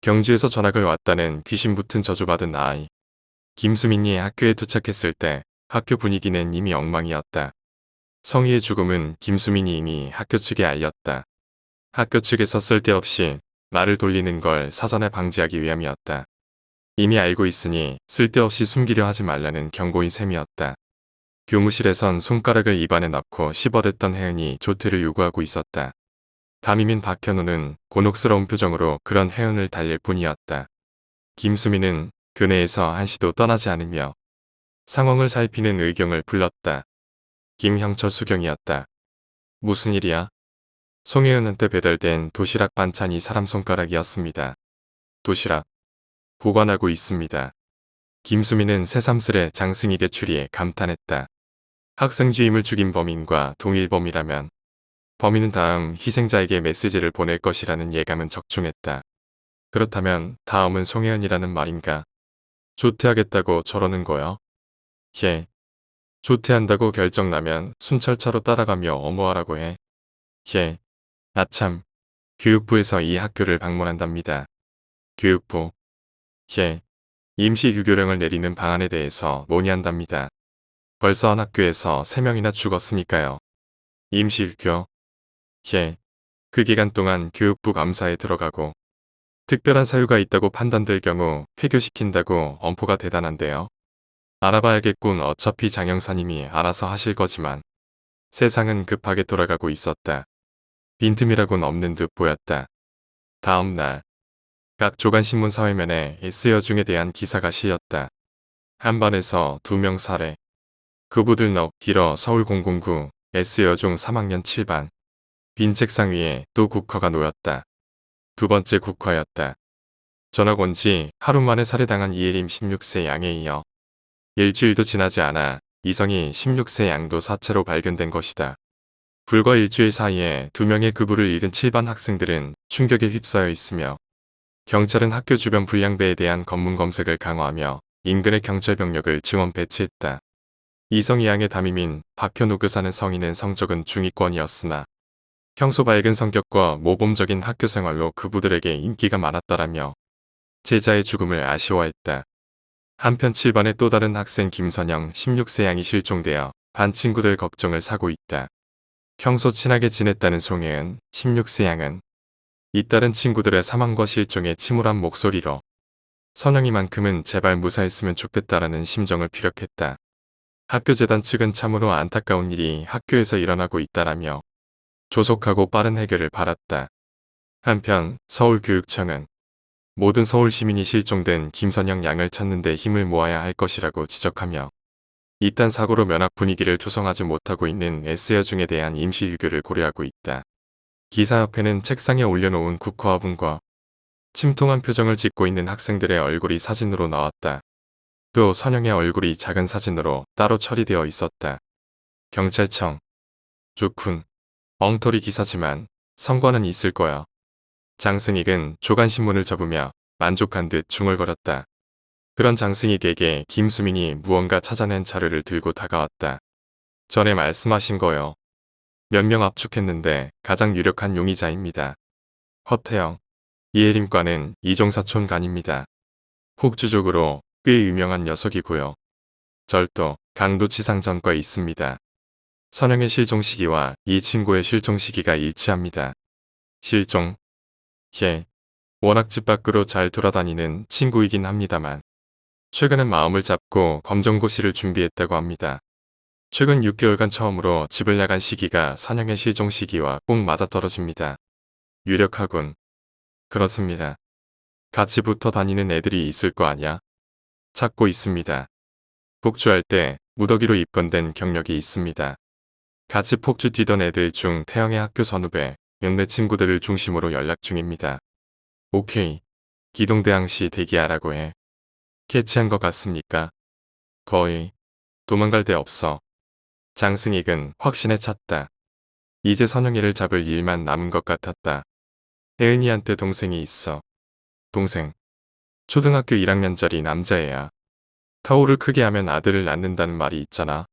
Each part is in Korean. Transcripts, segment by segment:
경주에서 전학을 왔다는 귀신 붙은 저주받은 아이. 김수민이 학교에 도착했을 때 학교 분위기는 이미 엉망이었다. 성희의 죽음은 김수민이 이미 학교 측에 알렸다. 학교 측에서 쓸데없이 말을 돌리는 걸 사전에 방지하기 위함이었다. 이미 알고 있으니 쓸데없이 숨기려 하지 말라는 경고인 셈이었다. 교무실에선 손가락을 입안에 넣고 씹어댔던 혜은이 조퇴를 요구하고 있었다. 담임인 박현우는 곤혹스러운 표정으로 그런 혜은을 달랠 뿐이었다. 김수민은 교내에서 한시도 떠나지 않으며 상황을 살피는 의경을 불렀다. 김형철 수경이었다. 무슨 일이야? 송혜은한테 배달된 도시락 반찬이 사람 손가락이었습니다. 도시락. 보관하고 있습니다. 김수민은 새삼스레 장승익의 추리에 감탄했다. 학생주임을 죽인 범인과 동일범이라면 범인은 다음 희생자에게 메시지를 보낼 것이라는 예감은 적중했다. 그렇다면 다음은 송혜은이라는 말인가? 조퇴하겠다고 저러는 거야? 예. 조퇴한다고 결정나면 순찰차로 따라가며 엄호하라고 해. 예. 아참. 교육부에서 이 학교를 방문한답니다. 교육부. 예. 임시 유교령을 내리는 방안에 대해서 논의한답니다. 벌써 한 학교에서 3명이나 죽었으니까요. 임시 유교. 예. 그 기간 동안 교육부 감사에 들어가고 특별한 사유가 있다고 판단될 경우 폐교시킨다고 엄포가 대단한데요. 알아봐야겠군. 어차피 장영사님이 알아서 하실 거지만 세상은 급하게 돌아가고 있었다. 빈틈이라곤 없는 듯 보였다. 다음 날 각 조간신문 사회면에 S여중에 대한 기사가 실렸다. 한반에서 2명 살해. 그부들 넋 길어 서울009 S여중 3학년 7반. 빈 책상 위에 또 국화가 놓였다. 두 번째 국화였다. 전학 온 지 하루 만에 살해당한 이예림 16세 양에 이어 일주일도 지나지 않아 이성이 16세 양도 사체로 발견된 것이다. 불과 일주일 사이에 2명의 그부를 잃은 7반 학생들은 충격에 휩싸여 있으며 경찰은 학교 주변 불량배에 대한 검문 검색을 강화하며 인근의 경찰 병력을 증원 배치했다. 이성희 양의 담임인 박현우 교사는 성인은 성적은 중위권이었으나 평소 밝은 성격과 모범적인 학교 생활로 그부들에게 인기가 많았다라며 제자의 죽음을 아쉬워했다. 한편 7반의 또 다른 학생 김선영 16세 양이 실종되어 반 친구들 걱정을 사고 있다. 평소 친하게 지냈다는 송혜은 16세 양은 잇따른 친구들의 사망과 실종에 침울한 목소리로 선영이만큼은 제발 무사했으면 좋겠다라는 심정을 피력했다. 학교재단 측은 참으로 안타까운 일이 학교에서 일어나고 있다라며 조속하고 빠른 해결을 바랐다. 한편 서울교육청은 모든 서울 시민이 실종된 김선영 양을 찾는 데 힘을 모아야 할 것이라고 지적하며 이딴 사고로 면학 분위기를 조성하지 못하고 있는 S여중에 대한 임시 유교를 고려하고 있다. 기사 옆에는 책상에 올려놓은 국화화분과 침통한 표정을 짓고 있는 학생들의 얼굴이 사진으로 나왔다. 또 선영의 얼굴이 작은 사진으로 따로 처리되어 있었다. 경찰청. 좋군. 엉터리 기사지만 성과는 있을 거야. 장승익은 조간신문을 접으며 만족한 듯 중얼거렸다. 그런 장승익에게 김수민이 무언가 찾아낸 자료를 들고 다가왔다. 전에 말씀하신 거요. 몇 명 압축했는데 가장 유력한 용의자입니다. 허태영. 이혜림과는 이종사촌 간입니다. 혹주족으로 꽤 유명한 녀석이고요. 절도, 강도치상 전과 있습니다. 선영의 실종 시기와 이 친구의 실종 시기가 일치합니다. 실종? 예. 워낙 집 밖으로 잘 돌아다니는 친구이긴 합니다만 최근에 마음을 잡고 검정고시를 준비했다고 합니다. 최근 6개월간 처음으로 집을 나간 시기가 선영의 실종 시기와 꼭 맞아떨어집니다. 유력하군. 그렇습니다. 같이 붙어 다니는 애들이 있을 거 아냐? 찾고 있습니다. 복주할 때 무더기로 입건된 경력이 있습니다. 같이 폭주 뛰던 애들 중 태영의 학교 선후배, 몇몇 친구들을 중심으로 연락 중입니다. 오케이. 기동대항시 대기하라고 해. 캐치한 것 같습니까? 거의. 도망갈 데 없어. 장승익은 확신에 찼다. 이제 선영이를 잡을 일만 남은 것 같았다. 혜은이한테 동생이 있어. 동생. 초등학교 1학년짜리 남자애야. 터울을 크게 하면 아들을 낳는다는 말이 있잖아.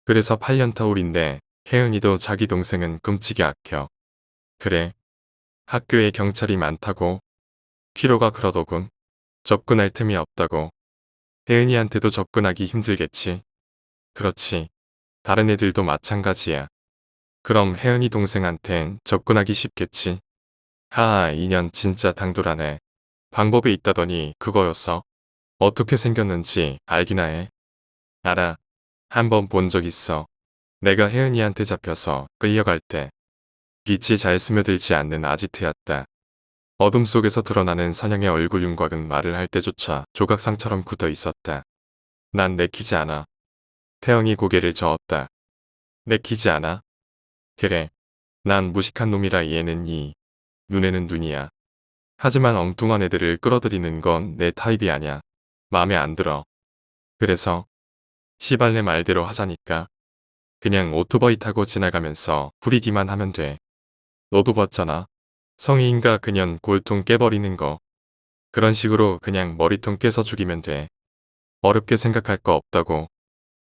그래서 8년 터울인데 혜은이도 자기 동생은 끔찍이 아껴. 그래. 학교에 경찰이 많다고. 피로가 그러더군. 접근할 틈이 없다고. 혜은이한테도 접근하기 힘들겠지. 그렇지. 다른 애들도 마찬가지야. 그럼 혜은이 동생한텐 접근하기 쉽겠지. 하하, 인연 진짜 당돌하네. 방법이 있다더니 그거였어. 어떻게 생겼는지 알기나 해. 알아. 한번 본 적 있어. 내가 혜은이한테 잡혀서 끌려갈 때 빛이 잘 스며들지 않는 아지트였다. 어둠 속에서 드러나는 선영의 얼굴 윤곽은 말을 할 때조차 조각상처럼 굳어 있었다. 난 내키지 않아. 태영이 고개를 저었다. 내키지 않아? 그래. 난 무식한 놈이라 얘는 이, 눈에는 눈이야. 하지만 엉뚱한 애들을 끌어들이는 건 내 타입이 아냐. 마음에 안 들어. 그래서 시발 내 말대로 하자니까. 그냥 오토바이 타고 지나가면서 부리기만 하면 돼. 너도 봤잖아. 성희인가 그년 골통 깨버리는 거. 그런 식으로 그냥 머리통 깨서 죽이면 돼. 어렵게 생각할 거 없다고.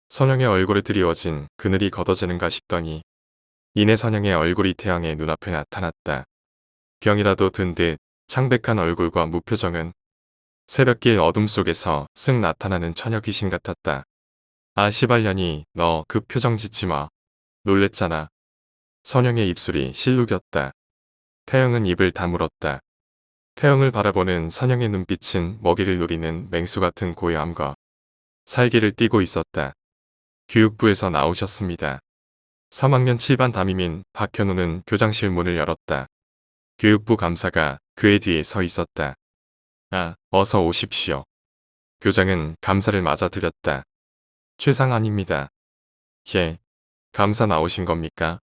선영의 얼굴에 드리워진 그늘이 걷어지는가 싶더니 이내 선영의 얼굴이 태양의 눈앞에 나타났다. 병이라도 든 듯 창백한 얼굴과 무표정은 새벽길 어둠 속에서 쓱 나타나는 처녀 귀신 같았다. 아 시발년이 너 그 표정 짓지 마. 놀랬잖아. 선영의 입술이 실룩였다. 태영은 입을 다물었다. 태영을 바라보는 선영의 눈빛은 먹이를 노리는 맹수 같은 고요함과 살기를 띠고 있었다. 교육부에서 나오셨습니다. 3학년 7반 담임인 박현우는 교장실 문을 열었다. 교육부 감사가 그의 뒤에 서 있었다. 아, 어서 오십시오. 교장은 감사를 맞아들였다. 최상환입니다. 예, 감사 나오신 겁니까?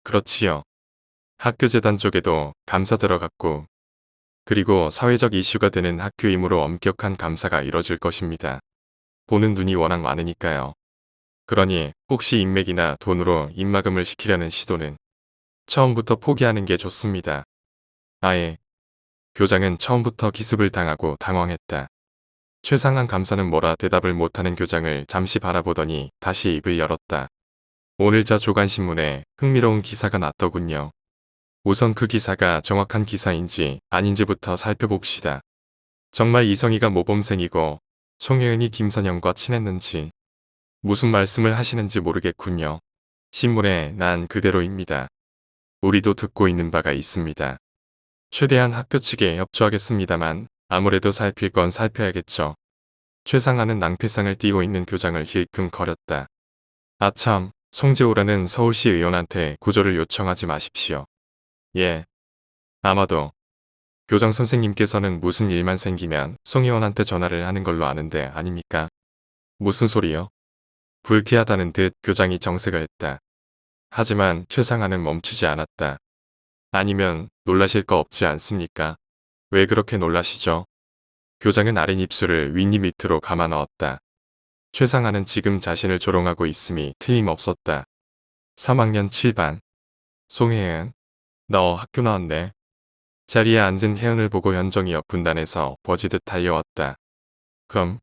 그렇지요. 학교 재단 쪽에도 감사 들어갔고, 그리고 사회적 이슈가 되는 학교이므로 엄격한 감사가 이뤄질 것입니다. 보는 눈이 워낙 많으니까요. 그러니 혹시 인맥이나 돈으로 입막음을 시키려는 시도는 처음부터 포기하는 게 좋습니다. 아예. 교장은 처음부터 기습을 당하고 당황했다. 최상한 감사는 뭐라 대답을 못하는 교장을 잠시 바라보더니 다시 입을 열었다. 오늘자 조간신문에 흥미로운 기사가 났더군요. 우선 그 기사가 정확한 기사인지 아닌지부터 살펴봅시다. 정말 이성희가 모범생이고 송혜은이 김선영과 친했는지 무슨 말씀을 하시는지 모르겠군요. 신문에 난 그대로입니다. 우리도 듣고 있는 바가 있습니다. 최대한 학교 측에 협조하겠습니다만 아무래도 살필 건 살펴야겠죠. 최상하는 낭패상을 띠고 있는 교장을 힐끔거렸다. 아참, 송재호라는 서울시 의원한테 구조를 요청하지 마십시오. 예. 아마도 교장 선생님께서는 무슨 일만 생기면 송 의원한테 전화를 하는 걸로 아는데 아닙니까? 무슨 소리요? 불쾌하다는 듯 교장이 정색을 했다. 하지만 최상하는 멈추지 않았다. 아니면 놀라실 거 없지 않습니까? 왜 그렇게 놀라시죠? 교장은 아랫 입술을 윗입 밑으로 감아 넣었다. 최상하는 지금 자신을 조롱하고 있음이 틀림없었다. 3학년 7반. 송혜은. 너 학교 나왔네. 자리에 앉은 혜은을 보고 현정이여 분단해서 버지듯 달려왔다. 그럼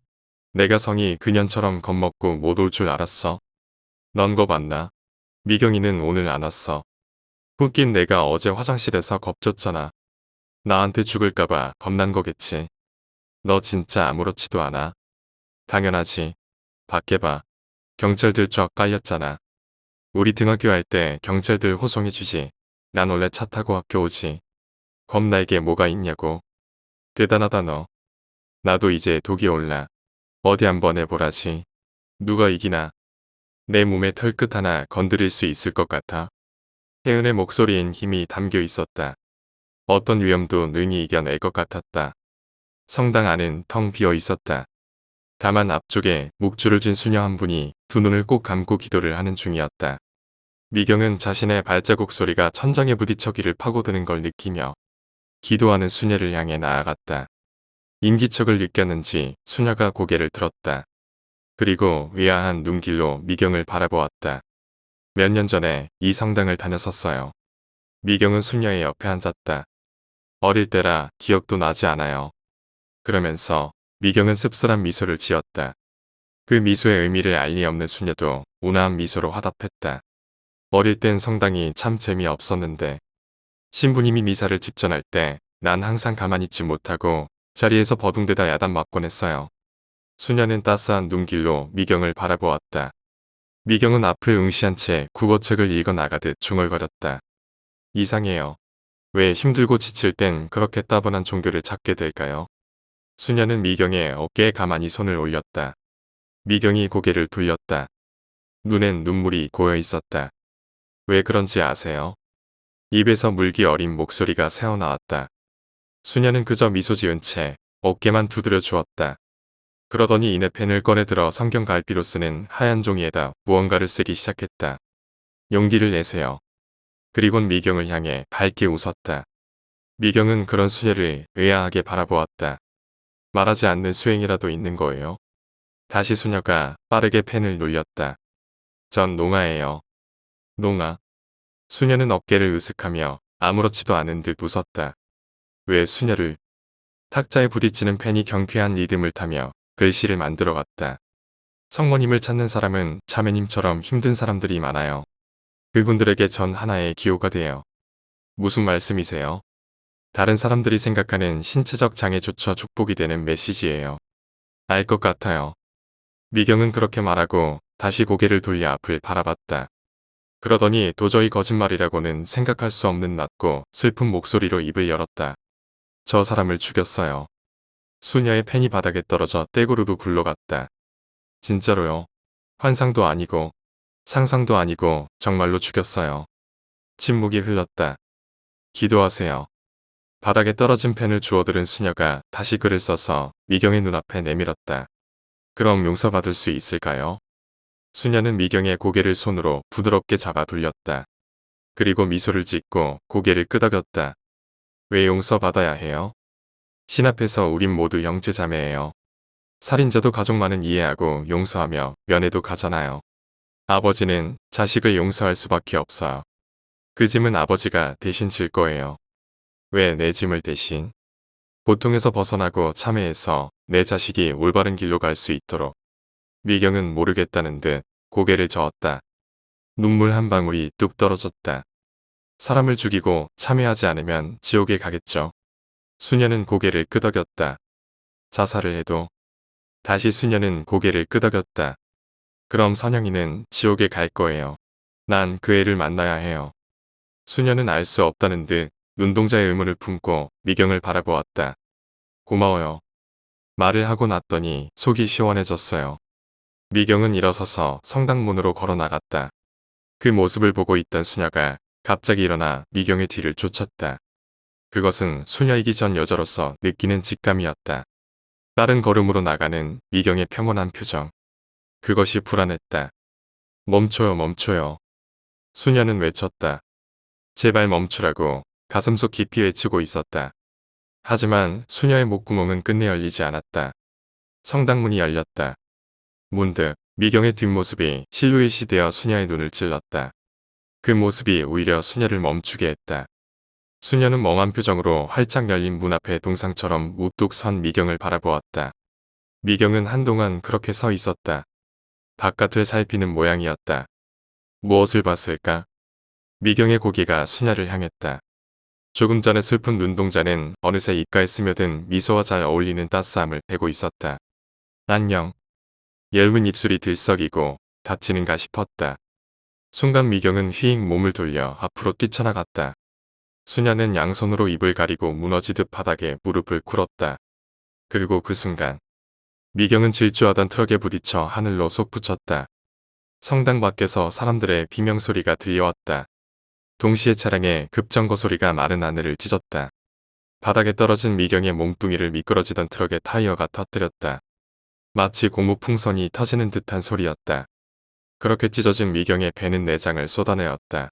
내가 성이 그년처럼 겁먹고 못 올 줄 알았어? 넌 거 봤나? 미경이는 오늘 안 왔어. 웃긴 내가 어제 화장실에서 겁줬잖아. 나한테 죽을까봐 겁난 거겠지. 너 진짜 아무렇지도 않아. 당연하지. 밖에 봐. 경찰들 쫙 깔렸잖아. 우리 등하교 할 때 경찰들 호송해주지. 난 원래 차 타고 학교 오지. 겁 날게 뭐가 있냐고. 대단하다 너. 나도 이제 독이 올라. 어디 한번 해보라지. 누가 이기나. 내 몸에 털끝 하나 건드릴 수 있을 것 같아. 혜은의 목소리엔 힘이 담겨 있었다. 어떤 위험도 능히 이겨낼 것 같았다. 성당 안은 텅 비어 있었다. 다만 앞쪽에 목줄을 쥔 수녀 한 분이 두 눈을 꼭 감고 기도를 하는 중이었다. 미경은 자신의 발자국 소리가 천장에 부딪혀기를 파고드는 걸 느끼며 기도하는 수녀를 향해 나아갔다. 인기척을 느꼈는지 수녀가 고개를 들었다. 그리고 의아한 눈길로 미경을 바라보았다. 몇 년 전에 이 성당을 다녔었어요. 미경은 수녀의 옆에 앉았다. 어릴 때라 기억도 나지 않아요. 그러면서 미경은 씁쓸한 미소를 지었다. 그 미소의 의미를 알 리 없는 수녀도 온화한 미소로 화답했다. 어릴 땐 성당이 참 재미없었는데 신부님이 미사를 집전할 때 난 항상 가만히 있지 못하고 자리에서 버둥대다 야단 맞곤 했어요. 수녀는 따스한 눈길로 미경을 바라보았다. 미경은 앞을 응시한 채 국어책을 읽어 나가듯 중얼거렸다. 이상해요. 왜 힘들고 지칠 땐 그렇게 따분한 종교를 찾게 될까요? 수녀는 미경의 어깨에 가만히 손을 올렸다. 미경이 고개를 돌렸다. 눈엔 눈물이 고여 있었다. 왜 그런지 아세요? 입에서 물기 어린 목소리가 새어나왔다. 수녀는 그저 미소 지은 채 어깨만 두드려 주었다. 그러더니 이내 펜을 꺼내 들어 성경 갈비로 쓰는 하얀 종이에다 무언가를 쓰기 시작했다. 용기를 내세요. 그리곤 미경을 향해 밝게 웃었다. 미경은 그런 수녀를 의아하게 바라보았다. 말하지 않는 수행이라도 있는 거예요? 다시 수녀가 빠르게 펜을 눌렸다. 전 농아예요. 농아. 수녀는 어깨를 으쓱하며 아무렇지도 않은 듯 웃었다. 왜 수녀를? 탁자에 부딪히는 펜이 경쾌한 리듬을 타며 글씨를 만들어갔다. 성모님을 찾는 사람은 자매님처럼 힘든 사람들이 많아요. 그분들에게 전 하나의 기호가 돼요. 무슨 말씀이세요? 다른 사람들이 생각하는 신체적 장애조차 축복이 되는 메시지예요. 알 것 같아요. 미경은 그렇게 말하고 다시 고개를 돌려 앞을 바라봤다. 그러더니 도저히 거짓말이라고는 생각할 수 없는 낮고 슬픈 목소리로 입을 열었다. 저 사람을 죽였어요. 수녀의 펜이 바닥에 떨어져 떼구르고 굴러갔다. 진짜로요. 환상도 아니고 상상도 아니고 정말로 죽였어요. 침묵이 흘렀다. 기도하세요. 바닥에 떨어진 펜을 주워들은 수녀가 다시 글을 써서 미경의 눈앞에 내밀었다. 그럼 용서받을 수 있을까요? 수녀는 미경의 고개를 손으로 부드럽게 잡아 돌렸다. 그리고 미소를 짓고 고개를 끄덕였다. 왜 용서받아야 해요? 신 앞에서 우린 모두 형제자매예요. 살인자도 가족만은 이해하고 용서하며 면회도 가잖아요. 아버지는 자식을 용서할 수밖에 없어요. 그 짐은 아버지가 대신 질 거예요. 왜 내 짐을 대신? 고통에서 벗어나고 참회해서 내 자식이 올바른 길로 갈 수 있도록. 미경은 모르겠다는 듯 고개를 저었다. 눈물 한 방울이 뚝 떨어졌다. 사람을 죽이고 참회하지 않으면 지옥에 가겠죠. 수녀는 고개를 끄덕였다. 자살을 해도. 다시 수녀는 고개를 끄덕였다. 그럼 선영이는 지옥에 갈 거예요. 난 그 애를 만나야 해요. 수녀는 알 수 없다는 듯 눈동자의 의문을 품고 미경을 바라보았다. 고마워요. 말을 하고 났더니 속이 시원해졌어요. 미경은 일어서서 성당문으로 걸어 나갔다. 그 모습을 보고 있던 수녀가 갑자기 일어나 미경의 뒤를 쫓았다. 그것은 수녀이기 전 여자로서 느끼는 직감이었다. 빠른 걸음으로 나가는 미경의 평온한 표정. 그것이 불안했다. 멈춰요, 멈춰요. 수녀는 외쳤다. 제발 멈추라고 가슴속 깊이 외치고 있었다. 하지만 수녀의 목구멍은 끝내 열리지 않았다. 성당문이 열렸다. 문득 미경의 뒷모습이 실루엣이 되어 수녀의 눈을 찔렀다. 그 모습이 오히려 수녀를 멈추게 했다. 수녀는 멍한 표정으로 활짝 열린 문 앞에 동상처럼 우뚝 선 미경을 바라보았다. 미경은 한동안 그렇게 서 있었다. 바깥을 살피는 모양이었다. 무엇을 봤을까? 미경의 고개가 수녀를 향했다. 조금 전에 슬픈 눈동자는 어느새 입가에 스며든 미소와 잘 어울리는 따스함을 빼고 있었다. 안녕. 엷은 입술이 들썩이고 다치는가 싶었다. 순간 미경은 휘익 몸을 돌려 앞으로 뛰쳐나갔다. 수녀는 양손으로 입을 가리고 무너지듯 바닥에 무릎을 꿇었다. 그리고 그 순간 미경은 질주하던 트럭에 부딪혀 하늘로 솟구쳤다. 성당 밖에서 사람들의 비명소리가 들려왔다. 동시에 차량의 급정거 소리가 마른 하늘을 찢었다. 바닥에 떨어진 미경의 몸뚱이를 미끄러지던 트럭의 타이어가 터뜨렸다. 마치 고무풍선이 터지는 듯한 소리였다. 그렇게 찢어진 미경의 배는 내장을 쏟아내었다.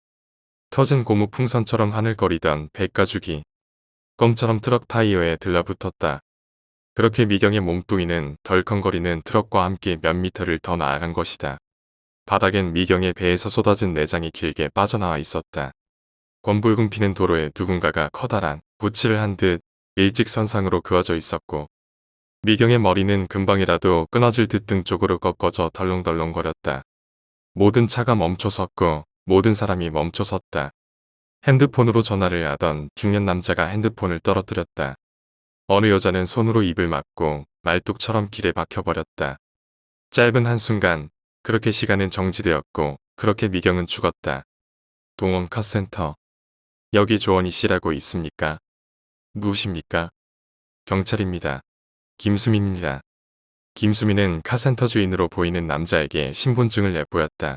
터진 고무풍선처럼 하늘거리던 백가죽이 껌처럼 트럭 타이어에 들러붙었다. 그렇게 미경의 몸뚱이는 덜컹거리는 트럭과 함께 몇 미터를 더 나아간 것이다. 바닥엔 미경의 배에서 쏟아진 내장이 길게 빠져나와 있었다. 검붉은 피는 도로에 누군가가 커다란 붓칠을 한 듯 일직선상으로 그어져 있었고 미경의 머리는 금방이라도 끊어질 듯 등 쪽으로 꺾어져 덜렁덜렁거렸다. 모든 차가 멈춰섰고 모든 사람이 멈춰섰다. 핸드폰으로 전화를 하던 중년 남자가 핸드폰을 떨어뜨렸다. 어느 여자는 손으로 입을 막고 말뚝처럼 길에 박혀버렸다. 짧은 한순간 그렇게 시간은 정지되었고 그렇게 미경은 죽었다. 동원 카센터. 여기 조원희 씨라고 있습니까? 누구십니까? 경찰입니다. 김수민입니다. 김수민은 카센터 주인으로 보이는 남자에게 신분증을 내보였다.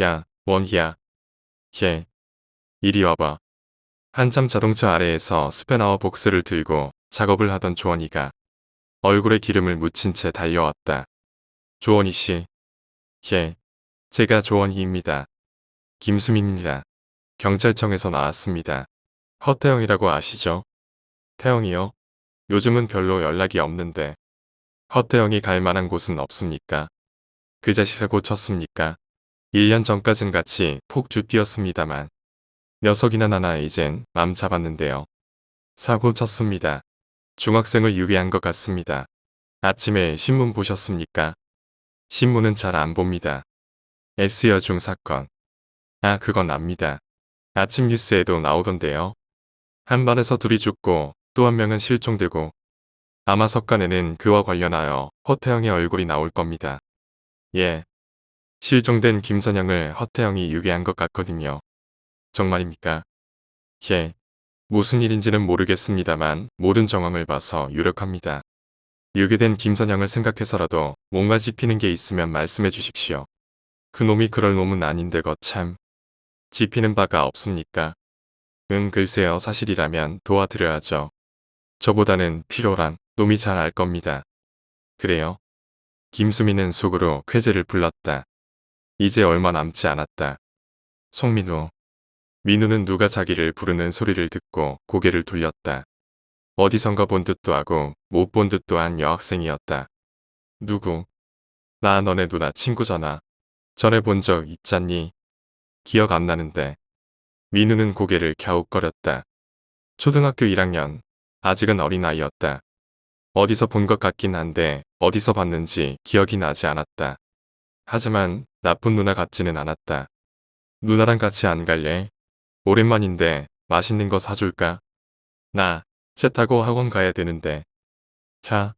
야, 원희야. 걔, 이리 와봐. 한참 자동차 아래에서 스패너와 복스를 들고 작업을 하던 조원희가 얼굴에 기름을 묻힌 채 달려왔다. 조원희 씨. 걔, 제가 조원희입니다. 김수민입니다. 경찰청에서 나왔습니다. 허태영이라고 아시죠? 태영이요? 요즘은 별로 연락이 없는데 허태영이 갈 만한 곳은 없습니까? 그 자식 사고 쳤습니까? 1년 전까진 같이 폭주 뛰었습니다만 녀석이나 나나 이젠 맘 잡았는데요. 사고 쳤습니다. 중학생을 유괴한 것 같습니다. 아침에 신문 보셨습니까? 신문은 잘 안 봅니다. S여중 사건. 아, 그건 압니다. 아침 뉴스에도 나오던데요. 한 반에서 둘이 죽고 또 한 명은 실종되고 아마 석간에는 그와 관련하여 허태영의 얼굴이 나올 겁니다. 예. 실종된 김선영을 허태영이 유괴한 것 같거든요. 정말입니까? 예. 무슨 일인지는 모르겠습니다만 모든 정황을 봐서 유력합니다. 유괴된 김선영을 생각해서라도 뭔가 짚히는 게 있으면 말씀해 주십시오. 그놈이 그럴 놈은 아닌데 거참. 짚히는 바가 없습니까? 글쎄요, 사실이라면 도와드려야죠. 저보다는 필요란 놈이 잘 알 겁니다. 그래요? 김수민은 속으로 쾌재를 불렀다. 이제 얼마 남지 않았다. 송민우. 민우는 누가 자기를 부르는 소리를 듣고 고개를 돌렸다. 어디선가 본 듯도 하고 못 본 듯도 한 여학생이었다. 누구? 나 너네 누나 친구잖아. 전에 본 적 있잖니? 기억 안 나는데. 민우는 고개를 갸웃거렸다. 초등학교 1학년. 아직은 어린아이였다. 어디서 본 것 같긴 한데 어디서 봤는지 기억이 나지 않았다. 하지만 나쁜 누나 같지는 않았다. 누나랑 같이 안 갈래? 오랜만인데 맛있는 거 사줄까? 나 차 타고 학원 가야 되는데. 차?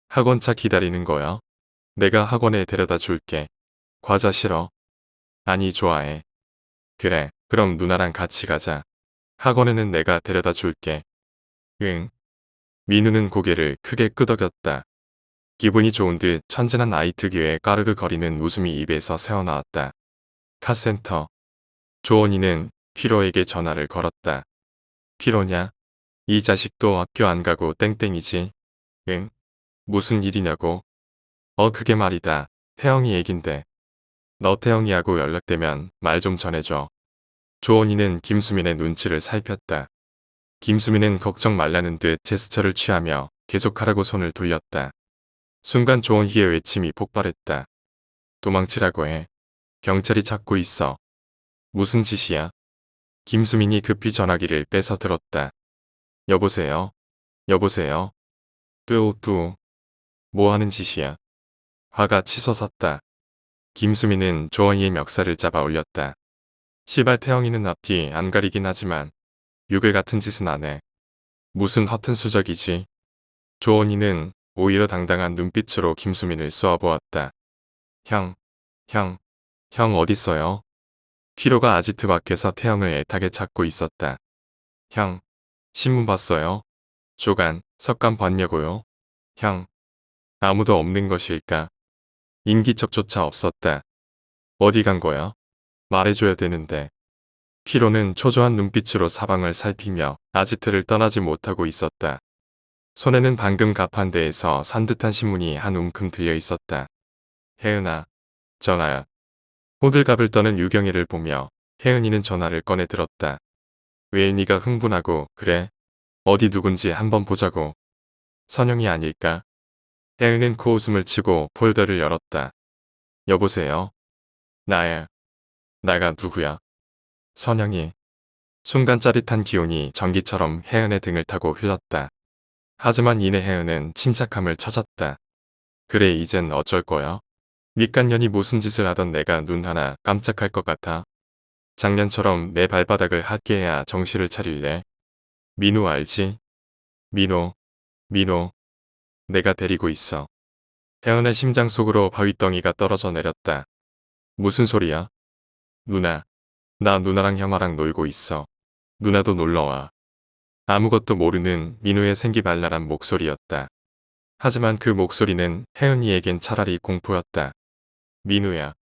학원 차 기다리는 거야? 내가 학원에 데려다 줄게. 과자 싫어? 아니 좋아해. 그래, 그럼 누나랑 같이 가자. 학원에는 내가 데려다 줄게. 응. 민우는 고개를 크게 끄덕였다. 기분이 좋은 듯 천진한 아이 특유의 까르르거리는 웃음이 입에서 새어나왔다. 카센터. 조원희는 피로에게 전화를 걸었다. 피로냐? 이 자식도 학교 안 가고 땡땡이지? 응? 무슨 일이냐고? 그게 말이다. 태영이 얘긴데. 너 태영이하고 연락되면 말 좀 전해줘. 조원희는 김수민의 눈치를 살폈다. 김수민은 걱정 말라는 듯 제스처를 취하며 계속하라고 손을 돌렸다. 순간 조원희의 외침이 폭발했다. 도망치라고 해. 경찰이 찾고 있어. 무슨 짓이야? 김수민이 급히 전화기를 빼서 들었다. 여보세요? 여보세요? 뚜. 뭐 하는 짓이야? 화가 치솟았다. 김수민은 조원희의 멱살을 잡아 올렸다. 시발 태영이는 앞뒤 안 가리긴 하지만 유괴 같은 짓은 안 해. 무슨 허튼 수작이지? 조원희는 오히려 당당한 눈빛으로 김수민을 쏘아보았다. 형 어딨어요? 피로가 아지트 밖에서 태영을 애타게 찾고 있었다. 형, 신문 봤어요? 조간, 석간 봤냐고요? 형, 아무도 없는 것일까? 인기척조차 없었다. 어디 간 거야? 말해줘야 되는데. 피로는 초조한 눈빛으로 사방을 살피며 아지트를 떠나지 못하고 있었다. 손에는 방금 갑한 데에서 산 듯한 신문이 한 움큼 들려 있었다. 혜은아, 전화야. 호들갑을 떠는 유경이를 보며 혜은이는 전화를 꺼내 들었다. 왜 네가 흥분하고 그래? 어디 누군지 한번 보자고. 선영이 아닐까? 혜은은 코웃음을 치고 폴더를 열었다. 여보세요? 나야. 나가 누구야? 선영이. 순간 짜릿한 기운이 전기처럼 혜은의 등을 타고 흘렀다. 하지만 이내 혜은은 침착함을 찾았다. 그래 이젠 어쩔 거야? 밑간년이 무슨 짓을 하던 내가 눈 하나 깜짝할 것 같아? 작년처럼 내 발바닥을 핫게 해야 정신을 차릴래? 민호 알지? 민호, 민호, 내가 데리고 있어. 혜은의 심장 속으로 바위덩이가 떨어져 내렸다. 무슨 소리야? 누나, 나 누나랑 형아랑 놀고 있어. 누나도 놀러와. 아무것도 모르는 민호의 생기발랄한 목소리였다. 하지만 그 목소리는 혜은이에겐 차라리 공포였다. 민우야.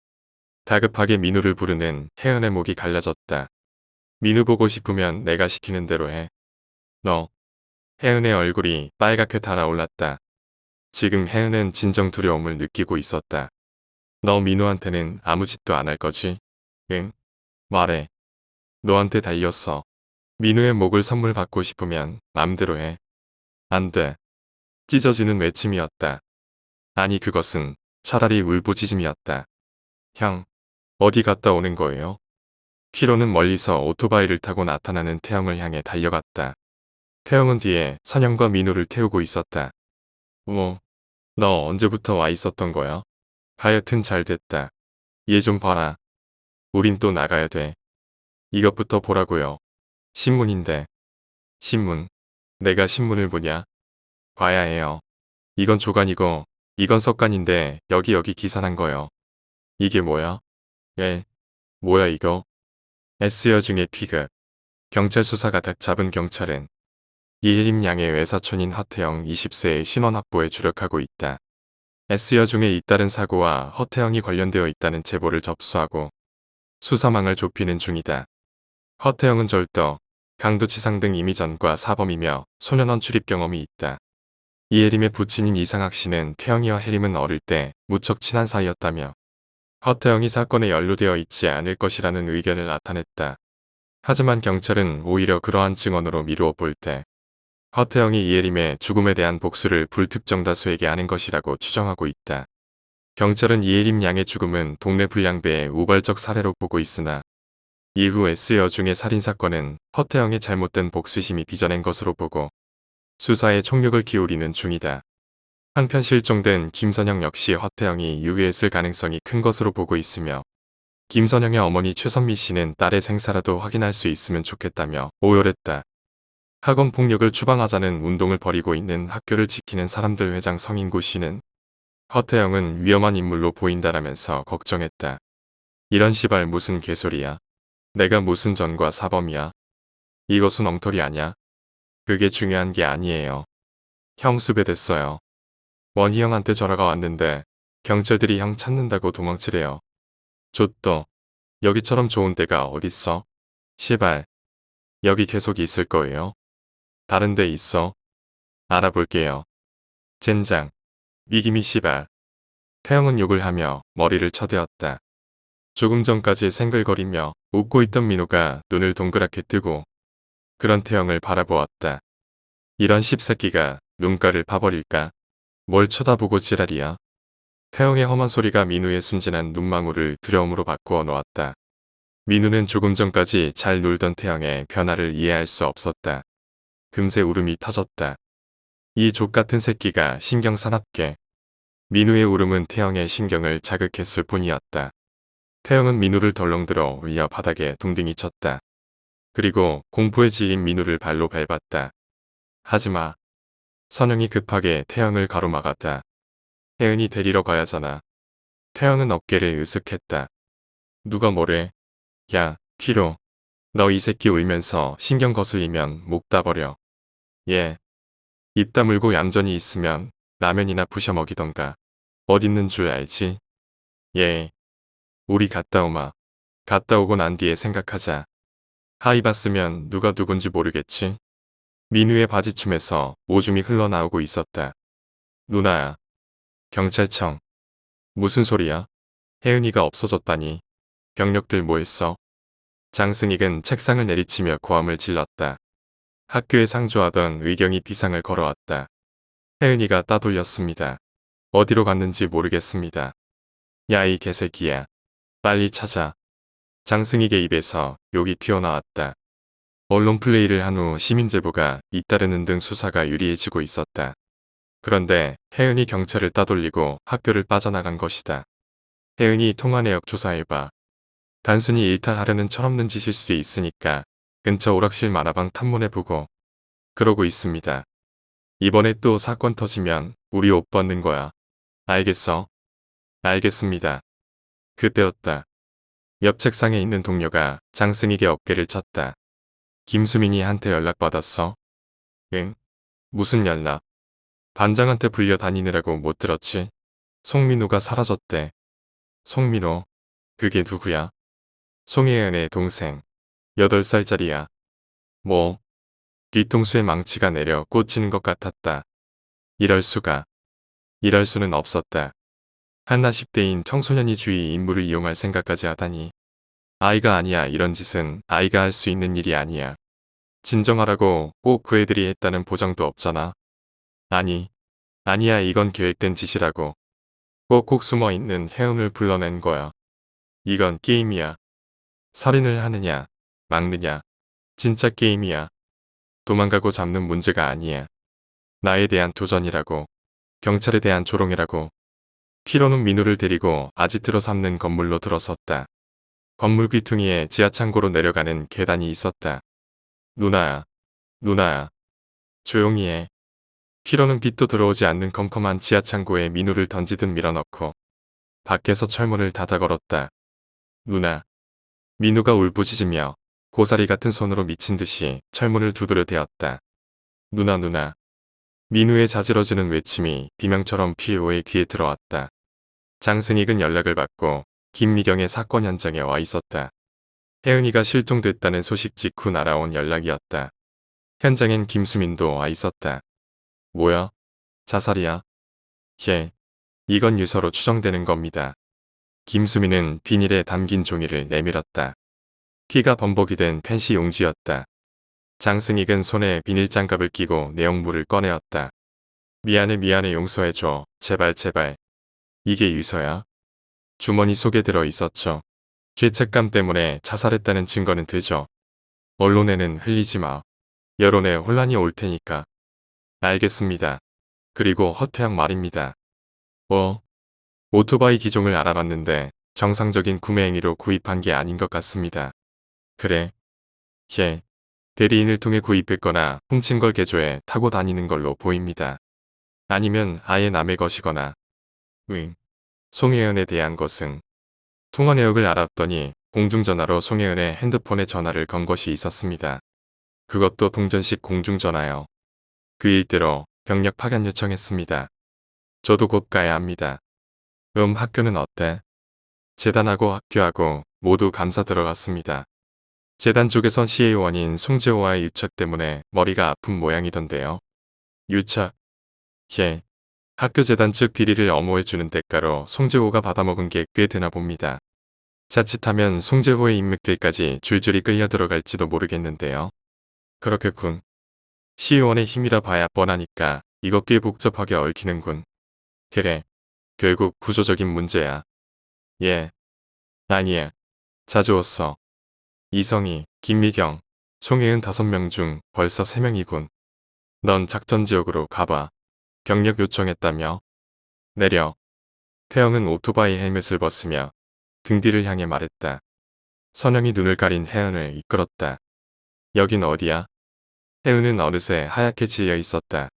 다급하게 민우를 부르는 혜은의 목이 갈라졌다. 민우 보고 싶으면 내가 시키는 대로 해. 너. 혜은의 얼굴이 빨갛게 달아올랐다. 지금 혜은은 진정 두려움을 느끼고 있었다. 너 민우한테는 아무 짓도 안 할 거지? 응? 말해. 너한테 달렸어. 민우의 목을 선물 받고 싶으면 맘대로 해. 안 돼. 찢어지는 외침이었다. 아니 그것은 차라리 울부짖음이었다. 형, 어디 갔다 오는 거예요? 키로는 멀리서 오토바이를 타고 나타나는 태영을 향해 달려갔다. 태영은 뒤에 선영과 민우를 태우고 있었다. 너 언제부터 와 있었던 거야? 하여튼 잘 됐다. 얘 좀 봐라. 우린 또 나가야 돼. 이것부터 보라고요. 신문인데. 신문. 내가 신문을 보냐? 봐야 해요. 이건 조간이고 이건 석간인데 여기 기사 난 거요. 이게 뭐야? 예. 뭐야 이거? S여중의 피급. 경찰 수사가 닥 잡은 경찰은 이혜림 양의 외사촌인 허태영 20세의 신원 확보에 주력하고 있다. S여중의 잇따른 사고와 허태영이 관련되어 있다는 제보를 접수하고 수사망을 좁히는 중이다. 허태영은 절도, 강도치상 등 임의전과 사범이며 소년원 출입 경험이 있다. 이혜림의 부친인 이상학 씨는 태영이와 혜림은 어릴 때 무척 친한 사이였다며 허태영이 사건에 연루되어 있지 않을 것이라는 의견을 나타냈다. 하지만 경찰은 오히려 그러한 증언으로 미루어 볼 때 허태영이 이혜림의 죽음에 대한 복수를 불특정 다수에게 하는 것이라고 추정하고 있다. 경찰은 이혜림 양의 죽음은 동네 불량배의 우발적 사례로 보고 있으나 이후 S여중의 살인사건은 허태영의 잘못된 복수심이 빚어낸 것으로 보고 수사에 총력을 기울이는 중이다. 한편 실종된 김선영 역시 허태영이 유해했을 가능성이 큰 것으로 보고 있으며 김선영의 어머니 최선미 씨는 딸의 생사라도 확인할 수 있으면 좋겠다며 오열했다. 학원 폭력을 추방하자는 운동을 벌이고 있는 학교를 지키는 사람들 회장 성인구 씨는 허태영은 위험한 인물로 보인다라면서 걱정했다. 이런 시발 무슨 개소리야. 내가 무슨 전과 사범이야. 이것은 엉터리 아냐. 그게 중요한 게 아니에요. 형 수배됐어요. 원희 형한테 전화가 왔는데 경찰들이 형 찾는다고 도망치래요. 좆도. 여기처럼 좋은 데가 어딨어? 시발. 여기 계속 있을 거예요? 다른 데 있어? 알아볼게요. 젠장. 미기미 시발. 태영은 욕을 하며 머리를 쳐대었다. 조금 전까지 생글거리며 웃고 있던 민호가 눈을 동그랗게 뜨고 그런 태영을 바라보았다. 이런 씹새끼가 눈가를 파버릴까? 뭘 쳐다보고 지랄이야? 태영의 험한 소리가 민우의 순진한 눈망울을 두려움으로 바꾸어 놓았다. 민우는 조금 전까지 잘 놀던 태영의 변화를 이해할 수 없었다. 금세 울음이 터졌다. 이 족같은 새끼가 신경 사납게. 민우의 울음은 태영의 신경을 자극했을 뿐이었다. 태영은 민우를 덜렁들어 올려 바닥에 둥둥이 쳤다. 그리고 공포에 질린 민우를 발로 밟았다. 하지마. 선영이 급하게 태영을 가로막았다. 혜은이 데리러 가야잖아. 태영은 어깨를 으쓱했다. 누가 뭐래? 야, 키로. 너 이 새끼 울면서 신경 거슬리면 목 따버려. 예. 입 다물고 얌전히 있으면 라면이나 부셔 먹이던가. 어딨는 줄 알지? 예. 우리 갔다 오마. 갔다 오고 난 뒤에 생각하자. 하이 봤으면 누가 누군지 모르겠지? 민우의 바지춤에서 오줌이 흘러나오고 있었다. 누나야. 경찰청. 무슨 소리야? 혜은이가 없어졌다니. 병력들 뭐했어? 장승익은 책상을 내리치며 고함을 질렀다. 학교에 상주하던 의경이 비상을 걸어왔다. 혜은이가 따돌렸습니다. 어디로 갔는지 모르겠습니다. 야 이 개새끼야. 빨리 찾아. 장승익의 입에서 욕이 튀어나왔다. 언론 플레이를 한 후 시민제보가 잇따르는 등 수사가 유리해지고 있었다. 그런데 혜은이 경찰을 따돌리고 학교를 빠져나간 것이다. 혜은이 통화 내역 조사해봐. 단순히 일탈하려는 철없는 짓일 수도 있으니까 근처 오락실 만화방 탐문해보고 그러고 있습니다. 이번에 또 사건 터지면 우리 옷 벗는 거야. 알겠어? 알겠습니다. 그때였다. 옆 책상에 있는 동료가 장승익의 어깨를 쳤다. 김수민이 한테 연락받았어? 응? 무슨 연락? 반장한테 불려 다니느라고 못 들었지? 송민호가 사라졌대. 송민호? 그게 누구야? 송혜연의 동생. 8살짜리야. 뭐? 뒤통수에 망치가 내려 꽂히는 것 같았다. 이럴 수가. 이럴 수는 없었다. 한나 10대인 청소년이 주위 인물을 이용할 생각까지 하다니. 아이가 아니야. 이런 짓은 아이가 할 수 있는 일이 아니야. 진정하라고 꼭 그 애들이 했다는 보장도 없잖아. 아니. 아니야. 이건 계획된 짓이라고. 꼭꼭 숨어있는 혜은을 불러낸 거야. 이건 게임이야. 살인을 하느냐, 막느냐. 진짜 게임이야. 도망가고 잡는 문제가 아니야. 나에 대한 도전이라고. 경찰에 대한 조롱이라고. 피로는 민우를 데리고 아지트로 삼는 건물로 들어섰다. 건물 귀퉁이에 지하창고로 내려가는 계단이 있었다. 누나야. 누나야. 조용히 해. 피로는 빛도 들어오지 않는 컴컴한 지하창고에 민우를 던지듯 밀어넣고 밖에서 철문을 닫아 걸었다. 누나. 민우가 울부짖으며 고사리 같은 손으로 미친 듯이 철문을 두드려 대었다. 누나 누나. 민우의 자지러지는 외침이 비명처럼 피오의 귀에 들어왔다. 장승익은 연락을 받고 김미경의 사건 현장에 와 있었다. 혜은이가 실종됐다는 소식 직후 날아온 연락이었다. 현장엔 김수민도 와 있었다. 뭐야? 자살이야? 예. 이건 유서로 추정되는 겁니다. 김수민은 비닐에 담긴 종이를 내밀었다. 피가 범벅이 된 펜시 용지였다. 장승익은 손에 비닐장갑을 끼고 내용물을 꺼내었다. 미안해 미안해 용서해줘. 제발 제발. 이게 유서야? 주머니 속에 들어 있었죠. 죄책감 때문에 자살했다는 증거는 되죠. 언론에는 흘리지 마. 여론에 혼란이 올 테니까. 알겠습니다. 그리고 허태양 말입니다. 오토바이 기종을 알아봤는데 정상적인 구매 행위로 구입한 게 아닌 것 같습니다. 그래? 예. 대리인을 통해 구입했거나 훔친 걸 개조해 타고 다니는 걸로 보입니다. 아니면 아예 남의 것이거나. 송혜연에 대한 것은 통화 내역을 알았더니 공중전화로 송혜연의 핸드폰에 전화를 건 것이 있었습니다. 그것도 동전식 공중전화요. 그 일대로 병력 파견 요청했습니다. 저도 곧 가야 합니다. 학교는 어때? 재단하고 학교하고 모두 감사 들어갔습니다. 재단 쪽에선 시의원인 송재호와의 유착 때문에 머리가 아픈 모양이던데요. 유착? 예. 학교 재단 측 비리를 엄호해주는 대가로 송재호가 받아먹은 게 꽤 되나 봅니다. 자칫하면 송재호의 인맥들까지 줄줄이 끌려 들어갈지도 모르겠는데요. 그렇겠군. 시의원의 힘이라 봐야 뻔하니까 이거 꽤 복잡하게 얽히는군. 그래. 결국 구조적인 문제야. 예. 아니야. 자주 왔어. 이성희, 김미경, 송혜은 5명 중 벌써 3명이군. 넌 작전지역으로 가봐. 병력 요청했다며? 내려. 태영은 오토바이 헬멧을 벗으며 등 뒤를 향해 말했다. 선영이 눈을 가린 혜은을 이끌었다. 여긴 어디야? 혜은은 어느새 하얗게 질려 있었다.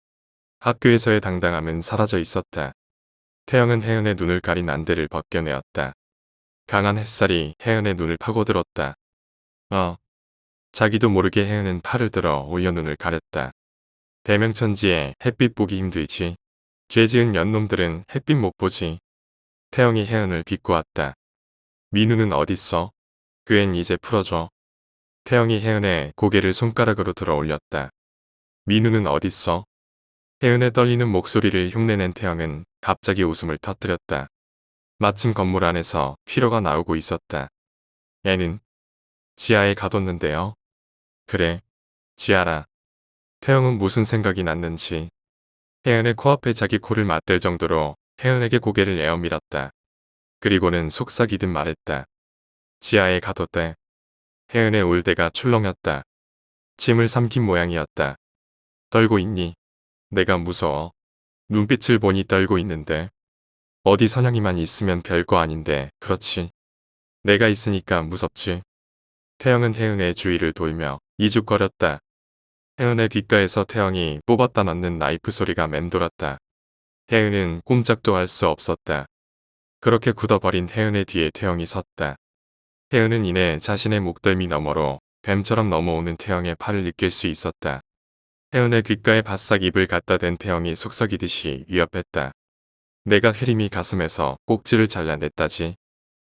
학교에서의 당당함은 사라져 있었다. 태영은 혜은의 눈을 가린 안대를 벗겨내었다. 강한 햇살이 혜은의 눈을 파고들었다. 자기도 모르게 혜은은 팔을 들어 올려 눈을 가렸다. 대명천지에 햇빛 보기 힘들지. 죄 지은 연놈들은 햇빛 못 보지. 태영이 혜은을 비꼬았다. 민우는 어딨어? 그 앤 이제 풀어줘. 태영이 혜은의 고개를 손가락으로 들어 올렸다. 민우는 어딨어? 혜은의 떨리는 목소리를 흉내낸 태영은 갑자기 웃음을 터뜨렸다. 마침 건물 안에서 피로가 나오고 있었다. 애는 지하에 가뒀는데요. 그래, 지하라. 태영은 무슨 생각이 났는지 혜은의 코앞에 자기 코를 맞댈 정도로 혜은에게 고개를 내어 밀었다. 그리고는 속삭이듯 말했다. 지하에 가뒀대. 혜은의 울대가 출렁였다. 침을 삼킨 모양이었다. 떨고 있니? 내가 무서워. 눈빛을 보니 떨고 있는데. 어디 선영이만 있으면 별거 아닌데, 그렇지. 내가 있으니까 무섭지. 태영은 혜은의 주위를 돌며 이죽거렸다. 혜은의 귓가에서 태영이 뽑았다 넣는 나이프 소리가 맴돌았다. 혜은은 꼼짝도 할 수 없었다. 그렇게 굳어버린 혜은의 뒤에 태영이 섰다. 혜은은 이내 자신의 목덜미 너머로 뱀처럼 넘어오는 태영의 팔을 느낄 수 있었다. 혜은의 귓가에 바싹 입을 갖다 댄 태영이 속삭이듯이 위협했다. 내가 혜림이 가슴에서 꼭지를 잘라냈다지.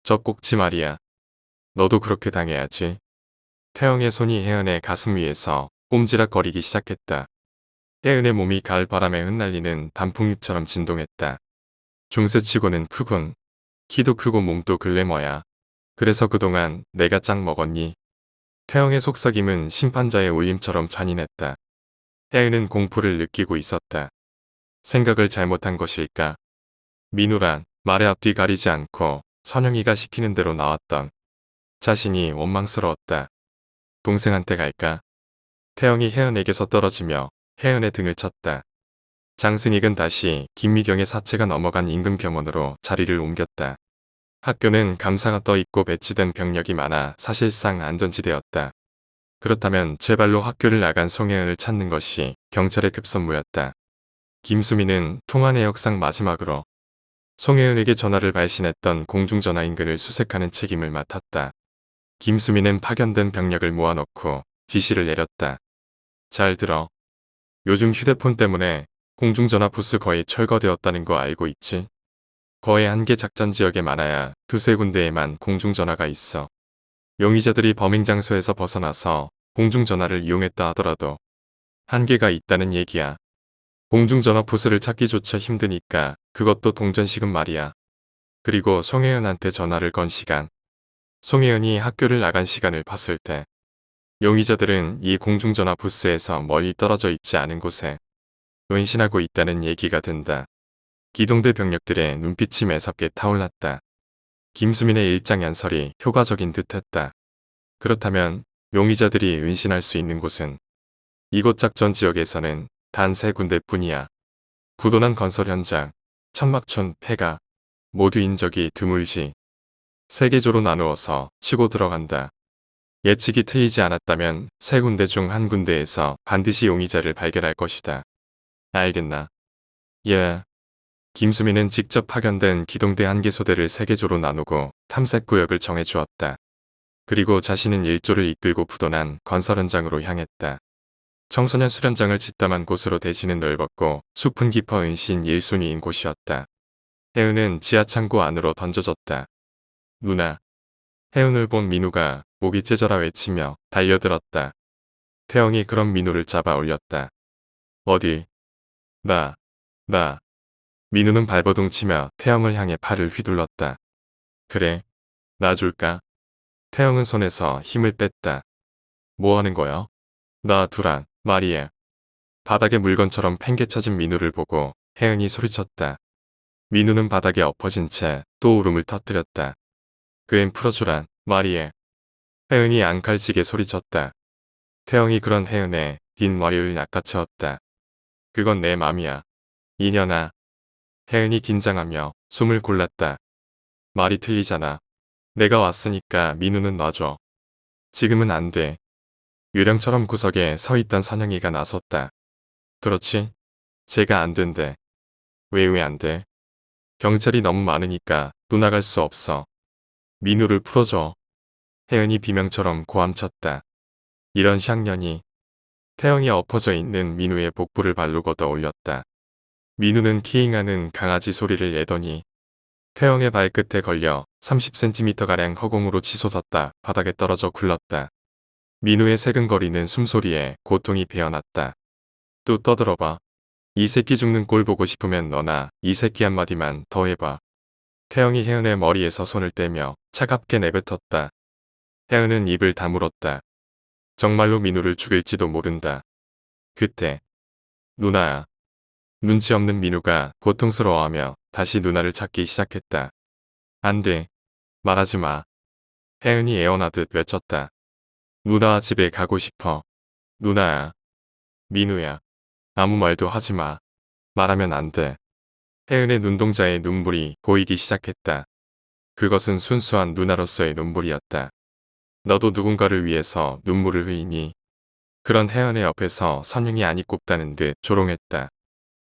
저 꼭지 말이야. 너도 그렇게 당해야지. 태영의 손이 혜은의 가슴 위에서 꼼지락거리기 시작했다. 혜은의 몸이 가을 바람에 흩날리는 단풍잎처럼 진동했다. 중세치고는 크군. 키도 크고 몸도 글래머야. 그래서 그동안 내가 짱 먹었니? 태영의 속삭임은 심판자의 울림처럼 잔인했다. 혜은은 공포를 느끼고 있었다. 생각을 잘못한 것일까? 민우란 말의 앞뒤 가리지 않고 선영이가 시키는 대로 나왔던 자신이 원망스러웠다. 동생한테 갈까? 태영이 혜은에게서 떨어지며 혜은의 등을 쳤다. 장승익은 다시 김미경의 사체가 넘어간 인근 병원으로 자리를 옮겼다. 학교는 감사가 떠있고 배치된 병력이 많아 사실상 안전지대였다. 그렇다면 제발로 학교를 나간 송혜은을 찾는 것이 경찰의 급선무였다. 김수민은 통화 내역상 마지막으로 송혜은에게 전화를 발신했던 공중전화 인근을 수색하는 책임을 맡았다. 김수민은 파견된 병력을 모아놓고 지시를 내렸다. 잘 들어. 요즘 휴대폰 때문에 공중전화 부스 거의 철거되었다는 거 알고 있지? 거의 한 개 작전 지역에 많아야 두세 군데에만 공중전화가 있어. 용의자들이 범행 장소에서 벗어나서 공중전화를 이용했다 하더라도 한계가 있다는 얘기야. 공중전화 부스를 찾기조차 힘드니까 그것도 동전식은 말이야. 그리고 송혜은한테 전화를 건 시간. 송혜은이 학교를 나간 시간을 봤을 때 용의자들은 이 공중전화 부스에서 멀리 떨어져 있지 않은 곳에 은신하고 있다는 얘기가 된다. 기동대 병력들의 눈빛이 매섭게 타올랐다. 김수민의 일장연설이 효과적인 듯했다. 그렇다면 용의자들이 은신할 수 있는 곳은 이곳 작전 지역에서는 단 3군데뿐이야. 부도난 건설 현장, 천막촌, 폐가 모두 인적이 드물지. 3개조로 나누어서 치고 들어간다. 예측이 틀리지 않았다면 3군데 중 1군데에서 반드시 용의자를 발견할 것이다. 알겠나? 예. 김수민은 직접 파견된 기동대 1개소대를 3개조로 나누고 탐색구역을 정해주었다. 그리고 자신은 1조를 이끌고 부도난 건설 현장으로 향했다. 청소년 수련장을 짓담한 곳으로 대지는 넓었고 숲은 깊어 은신 1순위인 곳이었다. 혜은은 지하창고 안으로 던져졌다. 누나. 혜은을 본 민우가 목이 째져라 외치며 달려들었다. 태영이 그런 민우를 잡아 올렸다. 어디? 나. 민우는 발버둥 치며 태영을 향해 팔을 휘둘렀다. 그래. 나 줄까? 태영은 손에서 힘을 뺐다. 뭐 하는 거야? 나 두란 말이야. 바닥에 물건처럼 팽개쳐진 민우를 보고 혜은이 소리쳤다. 민우는 바닥에 엎어진 채 또 울음을 터뜨렸다. 그앤 풀어주란 말이야. 혜은이 앙칼지게 소리쳤다. 태영이 그런 혜은의 긴 머리를 낚아채었다. 그건 내 맘이야. 이년아. 혜은이 긴장하며 숨을 골랐다. 말이 틀리잖아. 내가 왔으니까 민우는 놔줘. 지금은 안 돼. 유령처럼 구석에 서 있던 선영이가 나섰다. 그렇지? 제가 안 된대. 왜 안 돼? 경찰이 너무 많으니까 또 나갈 수 없어. 민우를 풀어줘. 혜은이 비명처럼 고함쳤다. 이런 샹년이. 태영이 엎어져 있는 민우의 복부를 발로 걷어 올렸다. 민우는 키잉하는 강아지 소리를 내더니 태영의 발끝에 걸려 30cm가량 허공으로 치솟았다 바닥에 떨어져 굴렀다. 민우의 새근거리는 숨소리에 고통이 배어났다. 또 떠들어봐. 이 새끼 죽는 꼴 보고 싶으면 너나 이 새끼 한마디만 더 해봐. 태영이 혜은의 머리에서 손을 떼며 차갑게 내뱉었다. 혜은은 입을 다물었다. 정말로 민우를 죽일지도 모른다. 그때 누나야. 눈치 없는 민우가 고통스러워하며 다시 누나를 찾기 시작했다. 안 돼. 말하지 마. 혜은이 애원하듯 외쳤다. 누나와 집에 가고 싶어. 누나야. 민우야. 아무 말도 하지 마. 말하면 안 돼. 혜은의 눈동자에 눈물이 고이기 시작했다. 그것은 순수한 누나로서의 눈물이었다. 너도 누군가를 위해서 눈물을 흘리니? 그런 혜연의 옆에서 선영이 안이 꼽다는 듯 조롱했다.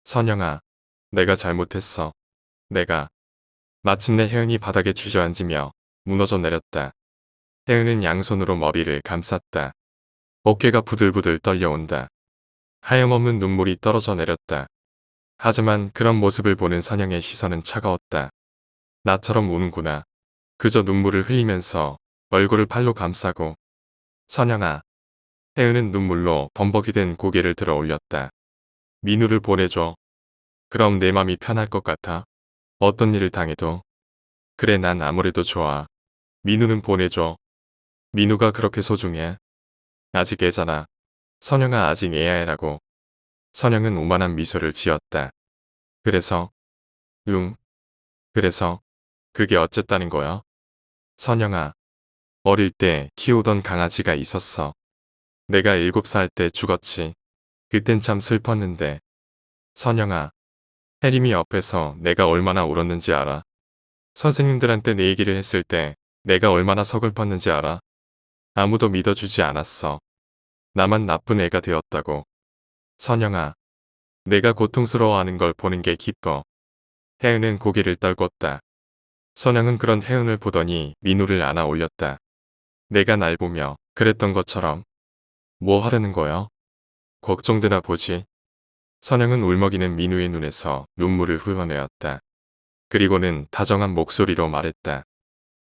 선영아, 내가 잘못했어. 내가. 마침내 혜연이 바닥에 주저앉으며 무너져 내렸다. 혜연은 양손으로 머리를 감쌌다. 어깨가 부들부들 떨려온다. 하염없는 눈물이 떨어져 내렸다. 하지만 그런 모습을 보는 선영의 시선은 차가웠다. 나처럼 우는구나. 그저 눈물을 흘리면서 얼굴을 팔로 감싸고. 선영아. 혜은은 눈물로 범벅이 된 고개를 들어 올렸다. 민우를 보내줘. 그럼 내 맘이 편할 것 같아. 어떤 일을 당해도. 그래, 난 아무래도 좋아. 민우는 보내줘. 민우가 그렇게 소중해. 아직 애잖아. 선영아, 아직 애야애라고. 선영은 오만한 미소를 지었다. 그래서? 응. 그래서? 그게 어쨌다는 거야? 선영아. 어릴 때 키우던 강아지가 있었어. 내가 7살 때 죽었지. 그땐 참 슬펐는데. 선영아. 혜림이 옆에서 내가 얼마나 울었는지 알아? 선생님들한테 내 얘기를 했을 때 내가 얼마나 서글펐는지 알아? 아무도 믿어주지 않았어. 나만 나쁜 애가 되었다고. 선영아. 내가 고통스러워하는 걸 보는 게 기뻐. 혜은은 고개를 떨궜다. 선영은 그런 혜은을 보더니 민우를 안아 올렸다. 내가 날 보며 그랬던 것처럼. 뭐 하려는 거야? 걱정되나 보지. 선영은 울먹이는 민우의 눈에서 눈물을 흘러내었다. 그리고는 다정한 목소리로 말했다.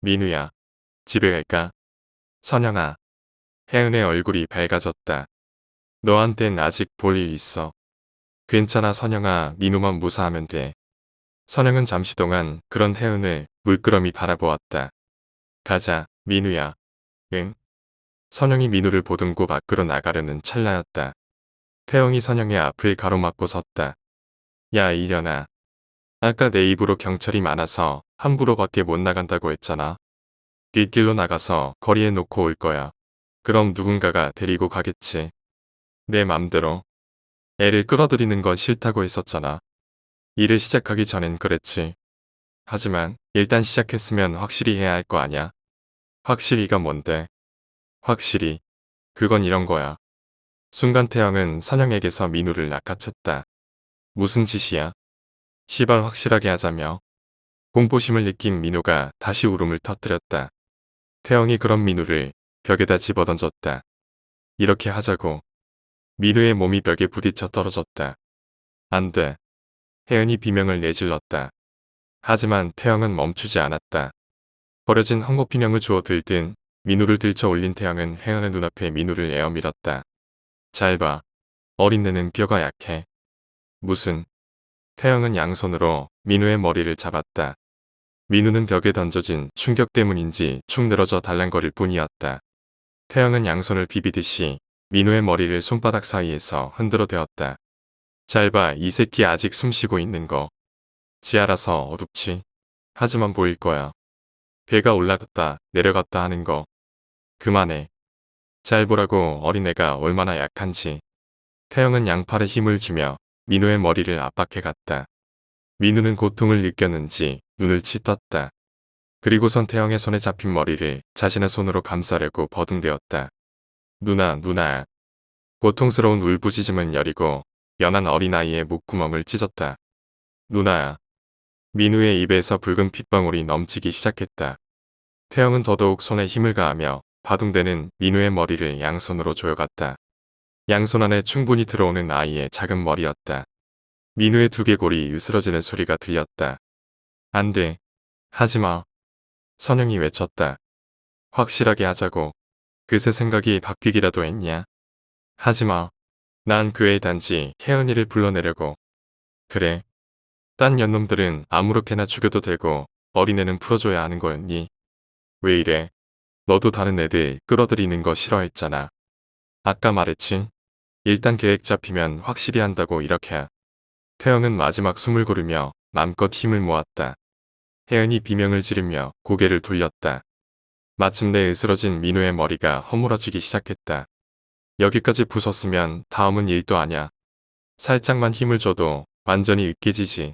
민우야, 집에 갈까? 선영아. 혜은의 얼굴이 밝아졌다. 너한텐 아직 볼 일 있어. 괜찮아, 선영아. 민우만 무사하면 돼. 선영은 잠시 동안 그런 혜은을 물끄러미 바라보았다. 가자, 민우야. 응? 선영이 민우를 보듬고 밖으로 나가려는 찰나였다. 태영이 선영의 앞을 가로막고 섰다. 야, 이련아. 아까 내 입으로 경찰이 많아서 함부로 밖에 못 나간다고 했잖아. 뒷길로 나가서 거리에 놓고 올 거야. 그럼 누군가가 데리고 가겠지. 내 맘대로. 애를 끌어들이는 건 싫다고 했었잖아. 일을 시작하기 전엔 그랬지. 하지만 일단 시작했으면 확실히 해야 할 거 아냐. 확실히가 뭔데? 확실히. 그건 이런 거야. 순간 태영은 선영에게서 민우를 낚아챘다. 무슨 짓이야? 시발 확실하게 하자며. 공포심을 느낀 민우가 다시 울음을 터뜨렸다. 태영이 그런 민우를 벽에다 집어던졌다. 이렇게 하자고. 민우의 몸이 벽에 부딪혀 떨어졌다. 안 돼. 혜연이 비명을 내질렀다. 하지만 태영은 멈추지 않았다. 버려진 헝겊피명을 주워 들든 민우를 들쳐 올린 태영은 혜연의 눈앞에 민우를 에어 밀었다. 잘 봐. 어린애는 뼈가 약해. 무슨. 태영은 양손으로 민우의 머리를 잡았다. 민우는 벽에 던져진 충격 때문인지 축 늘어져 달랑거릴 뿐이었다. 태영은 양손을 비비듯이 민우의 머리를 손바닥 사이에서 흔들어 대었다. 잘 봐, 이 새끼 아직 숨쉬고 있는 거. 지 알아서 어둡지. 하지만 보일 거야. 배가 올라갔다 내려갔다 하는 거. 그만해. 잘 보라고, 어린애가 얼마나 약한지. 태영은 양팔에 힘을 주며 민우의 머리를 압박해 갔다. 민우는 고통을 느꼈는지 눈을 치떴다. 그리고선 태영의 손에 잡힌 머리를 자신의 손으로 감싸려고 버둥대었다. 누나. 고통스러운 울부짖음은 여리고 연한 어린아이의 목구멍을 찢었다. 누나야. 민우의 입에서 붉은 핏방울이 넘치기 시작했다. 태영은 더더욱 손에 힘을 가하며 바둥대는 민우의 머리를 양손으로 조여갔다. 양손 안에 충분히 들어오는 아이의 작은 머리였다. 민우의 두개골이 으스러지는 소리가 들렸다. 안 돼. 하지마. 선영이 외쳤다. 확실하게 하자고. 그새 생각이 바뀌기라도 했냐? 하지마. 난 그 애 단지 혜은이를 불러내려고. 그래. 딴 연놈들은 아무렇게나 죽여도 되고 어린애는 풀어줘야 하는 거였니? 왜 이래? 너도 다른 애들 끌어들이는 거 싫어했잖아. 아까 말했지? 일단 계획 잡히면 확실히 한다고 이렇게. 태영은 마지막 숨을 고르며 맘껏 힘을 모았다. 혜은이 비명을 지르며 고개를 돌렸다. 마침내 으스러진 민우의 머리가 허물어지기 시작했다. 여기까지 부쉈으면 다음은 일도 아냐. 살짝만 힘을 줘도 완전히 으깨지지.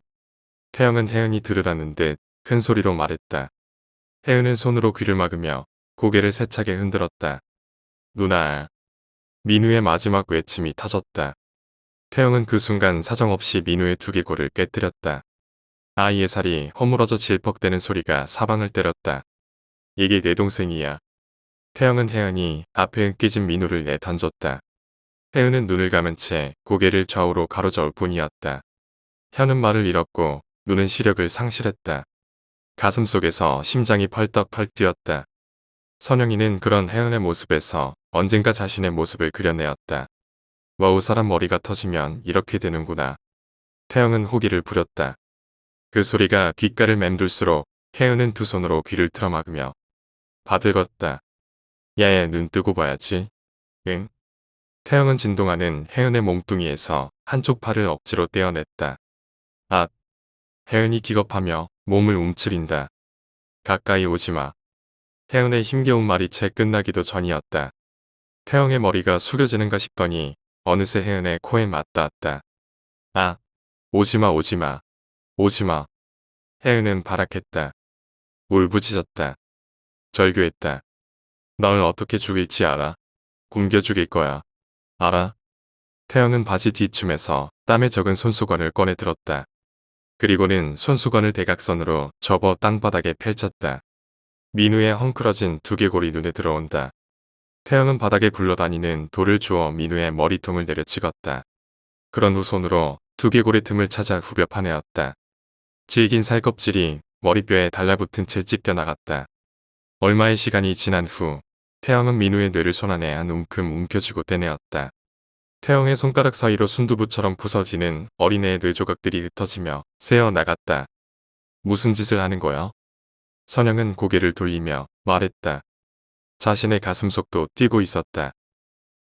태영은 혜은이 들으라는 듯 큰 소리로 말했다. 혜은은 손으로 귀를 막으며 고개를 세차게 흔들었다. 누나. 민우의 마지막 외침이 터졌다. 태영은 그 순간 사정없이 민우의 두개골을 깨뜨렸다. 아이의 살이 허물어져 질퍽대는 소리가 사방을 때렸다. 이게 내 동생이야. 태영은 혜은이 앞에 으깨진 민우를 내던졌다. 혜은은 눈을 감은 채 고개를 좌우로 가로저을 뿐이었다. 혀는 말을 잃었고 눈은 시력을 상실했다. 가슴속에서 심장이 펄떡펄 뛰었다. 선영이는 그런 혜은의 모습에서 언젠가 자신의 모습을 그려내었다. 와우, 사람 머리가 터지면 이렇게 되는구나. 태영은 호기를 부렸다. 그 소리가 귓가를 맴돌수록 혜은은 두 손으로 귀를 틀어막으며 바들었다. 야야, 눈 뜨고 봐야지. 응? 태영은 진동하는 혜은의 몸뚱이에서 한쪽 팔을 억지로 떼어냈다. 아! 혜은이 기겁하며 몸을 움츠린다. 가까이 오지마. 혜은의 힘겨운 말이 채 끝나기도 전이었다. 태영의 머리가 숙여지는가 싶더니 어느새 혜은의 코에 맞닿았다. 아! 오지마, 오지마. 오지마. 혜은은 발악했다. 울부짖었다. 절규했다. 널 어떻게 죽일지 알아? 굶겨 죽일 거야. 알아? 태영은 바지 뒷춤에서 땀에 적은 손수건을 꺼내 들었다. 그리고는 손수건을 대각선으로 접어 땅바닥에 펼쳤다. 민우의 헝클어진 두개골이 눈에 들어온다. 태영은 바닥에 굴러다니는 돌을 주워 민우의 머리통을 내려찍었다. 그런 후 손으로 두개골의 틈을 찾아 후벼 파내었다. 질긴 살껍질이 머리뼈에 달라붙은 채 찢겨나갔다. 얼마의 시간이 지난 후 태영은 민우의 뇌를 손안에 한 움큼 움켜쥐고 떼내었다. 태영의 손가락 사이로 순두부처럼 부서지는 어린애의 뇌조각들이 흩어지며 새어 나갔다. 무슨 짓을 하는 거야? 선영은 고개를 돌리며 말했다. 자신의 가슴속도 뛰고 있었다.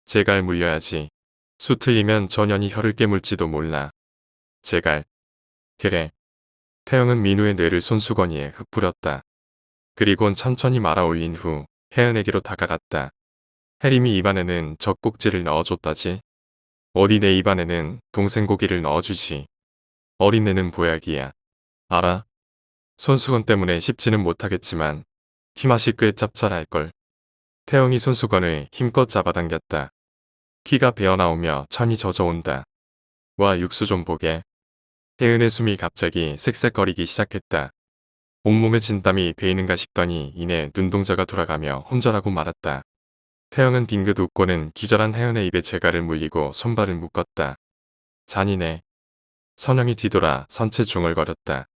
제갈 물려야지. 수 틀리면 전연이 혀를 깨물지도 몰라. 제갈. 그래. 태영은 민우의 뇌를 손수건이에 흩뿌렸다. 그리곤 천천히 말아 올린 후 혜은에게로 다가갔다. 혜림이 입안에는 젖꼭지를 넣어줬다지. 어디 내 입안에는 동생 고기를 넣어주지. 어린애는 보약이야. 알아? 손수건 때문에 씹지는 못하겠지만 키맛이 꽤 짭짤할걸. 태영이 손수건을 힘껏 잡아당겼다. 키가 배어나오며 천이 젖어온다. 와, 육수 좀 보게. 혜은의 숨이 갑자기 색색거리기 시작했다. 온몸에 진땀이 배이는가 싶더니 이내 눈동자가 돌아가며 혼절하고 말았다. 태영은 빙긋 웃고는 기절한 혜은의 입에 재갈을 물리고 손발을 묶었다. 잔인해. 선영이 뒤돌아 선체 중얼거렸다.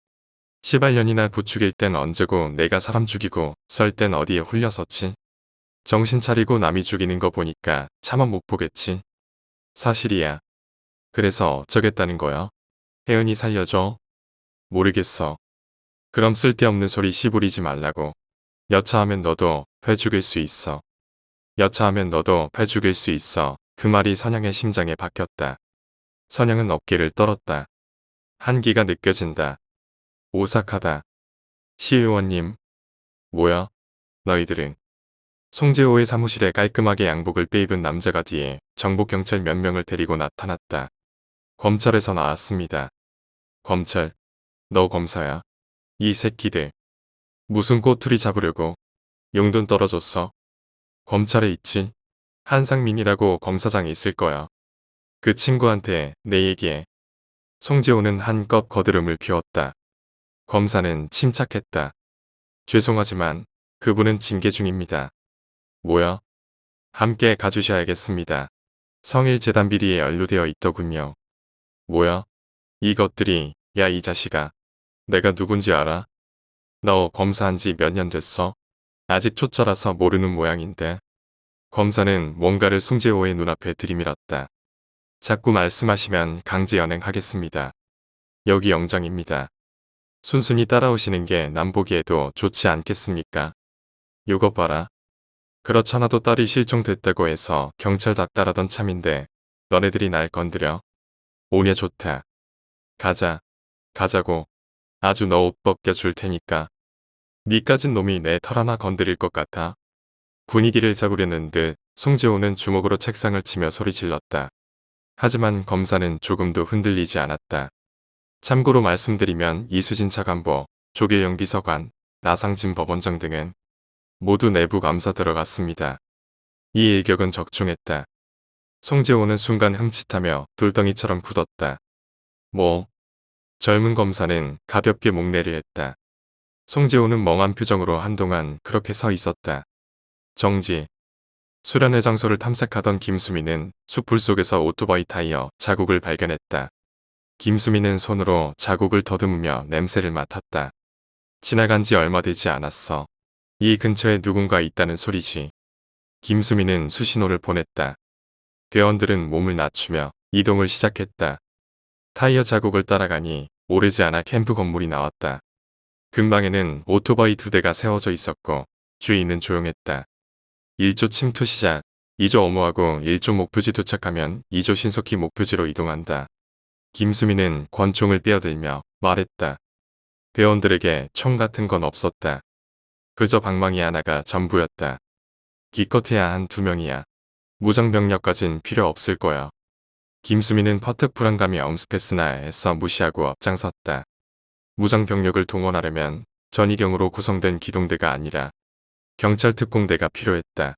시발년이나 부추길 땐 언제고 내가 사람 죽이고 썰 땐 어디에 홀려섰지. 정신 차리고 남이 죽이는 거 보니까 차마 못 보겠지. 사실이야. 그래서 어쩌겠다는 거야? 혜은이 살려줘. 모르겠어. 그럼 쓸데없는 소리 씨부리지 말라고. 여차하면 너도 회 죽일 수 있어. 여차하면 너도 회 죽일 수 있어. 그 말이 선영의 심장에 박혔다. 선영은 어깨를 떨었다. 한기가 느껴진다. 오싹하다. 시의원님. 뭐야? 너희들은. 송재호의 사무실에 깔끔하게 양복을 빼입은 남자가 뒤에 정복경찰 몇 명을 데리고 나타났다. 검찰에서 나왔습니다. 검찰? 너 검사야? 이 새끼들. 무슨 꼬투리 잡으려고? 용돈 떨어졌어? 검찰에 있지? 한상민이라고 검사장이 있을 거야. 그 친구한테 내 얘기해. 송재호는 한껏 거드름을 피웠다. 검사는 침착했다. 죄송하지만 그분은 징계 중입니다. 뭐야? 함께 가주셔야겠습니다. 성일재단 비리에 연루되어 있더군요. 뭐야? 이것들이. 야, 이 자식아. 내가 누군지 알아? 너 검사한 지 몇 년 됐어? 아직 초짜라서 모르는 모양인데. 검사는 뭔가를 송재호의 눈앞에 들이밀었다. 자꾸 말씀하시면 강제 연행하겠습니다. 여기 영장입니다. 순순히 따라오시는 게 남 보기에도 좋지 않겠습니까? 요거 봐라. 그렇잖아도 딸이 실종됐다고 해서 경찰 닥달하던 참인데 너네들이 날 건드려? 오냐 좋다. 가자. 가자고. 아주 너 옷 벗겨줄 테니까. 니까진 놈이 내 털 하나 건드릴 것 같아? 분위기를 잡으려는 듯 송재호는 주먹으로 책상을 치며 소리질렀다. 하지만 검사는 조금도 흔들리지 않았다. 참고로 말씀드리면 이수진 차관보, 조계영 비서관, 나상진 법원장 등은 모두 내부 감사 들어갔습니다. 이 일격은 적중했다. 송재호는 순간 흠칫하며 돌덩이처럼 굳었다. 뭐? 젊은 검사는 가볍게 목례를 했다. 송재호는 멍한 표정으로 한동안 그렇게 서 있었다. 정지. 수련회 장소를 탐색하던 김수민은 숲풀 속에서 오토바이 타이어 자국을 발견했다. 김수민은 손으로 자국을 더듬으며 냄새를 맡았다. 지나간 지 얼마 되지 않았어. 이 근처에 누군가 있다는 소리지. 김수민은 수신호를 보냈다. 대원들은 몸을 낮추며 이동을 시작했다. 타이어 자국을 따라가니 오래지 않아 캠프 건물이 나왔다. 근방에는 오토바이 2대가 세워져 있었고 주위는 조용했다. 1조 침투 시작. 2조 엄호하고 1조 목표지 도착하면 2조 신속히 목표지로 이동한다. 김수민은 권총을 빼어들며 말했다. 대원들에게 총 같은 건 없었다. 그저 방망이 하나가 전부였다. 기껏해야 한 2명이야. 무장병력까진 필요 없을 거야. 김수민은 퍼뜩 불안감이 엄습했으나 애써 무시하고 앞장섰다. 무장병력을 동원하려면 전이경으로 구성된 기동대가 아니라 경찰 특공대가 필요했다.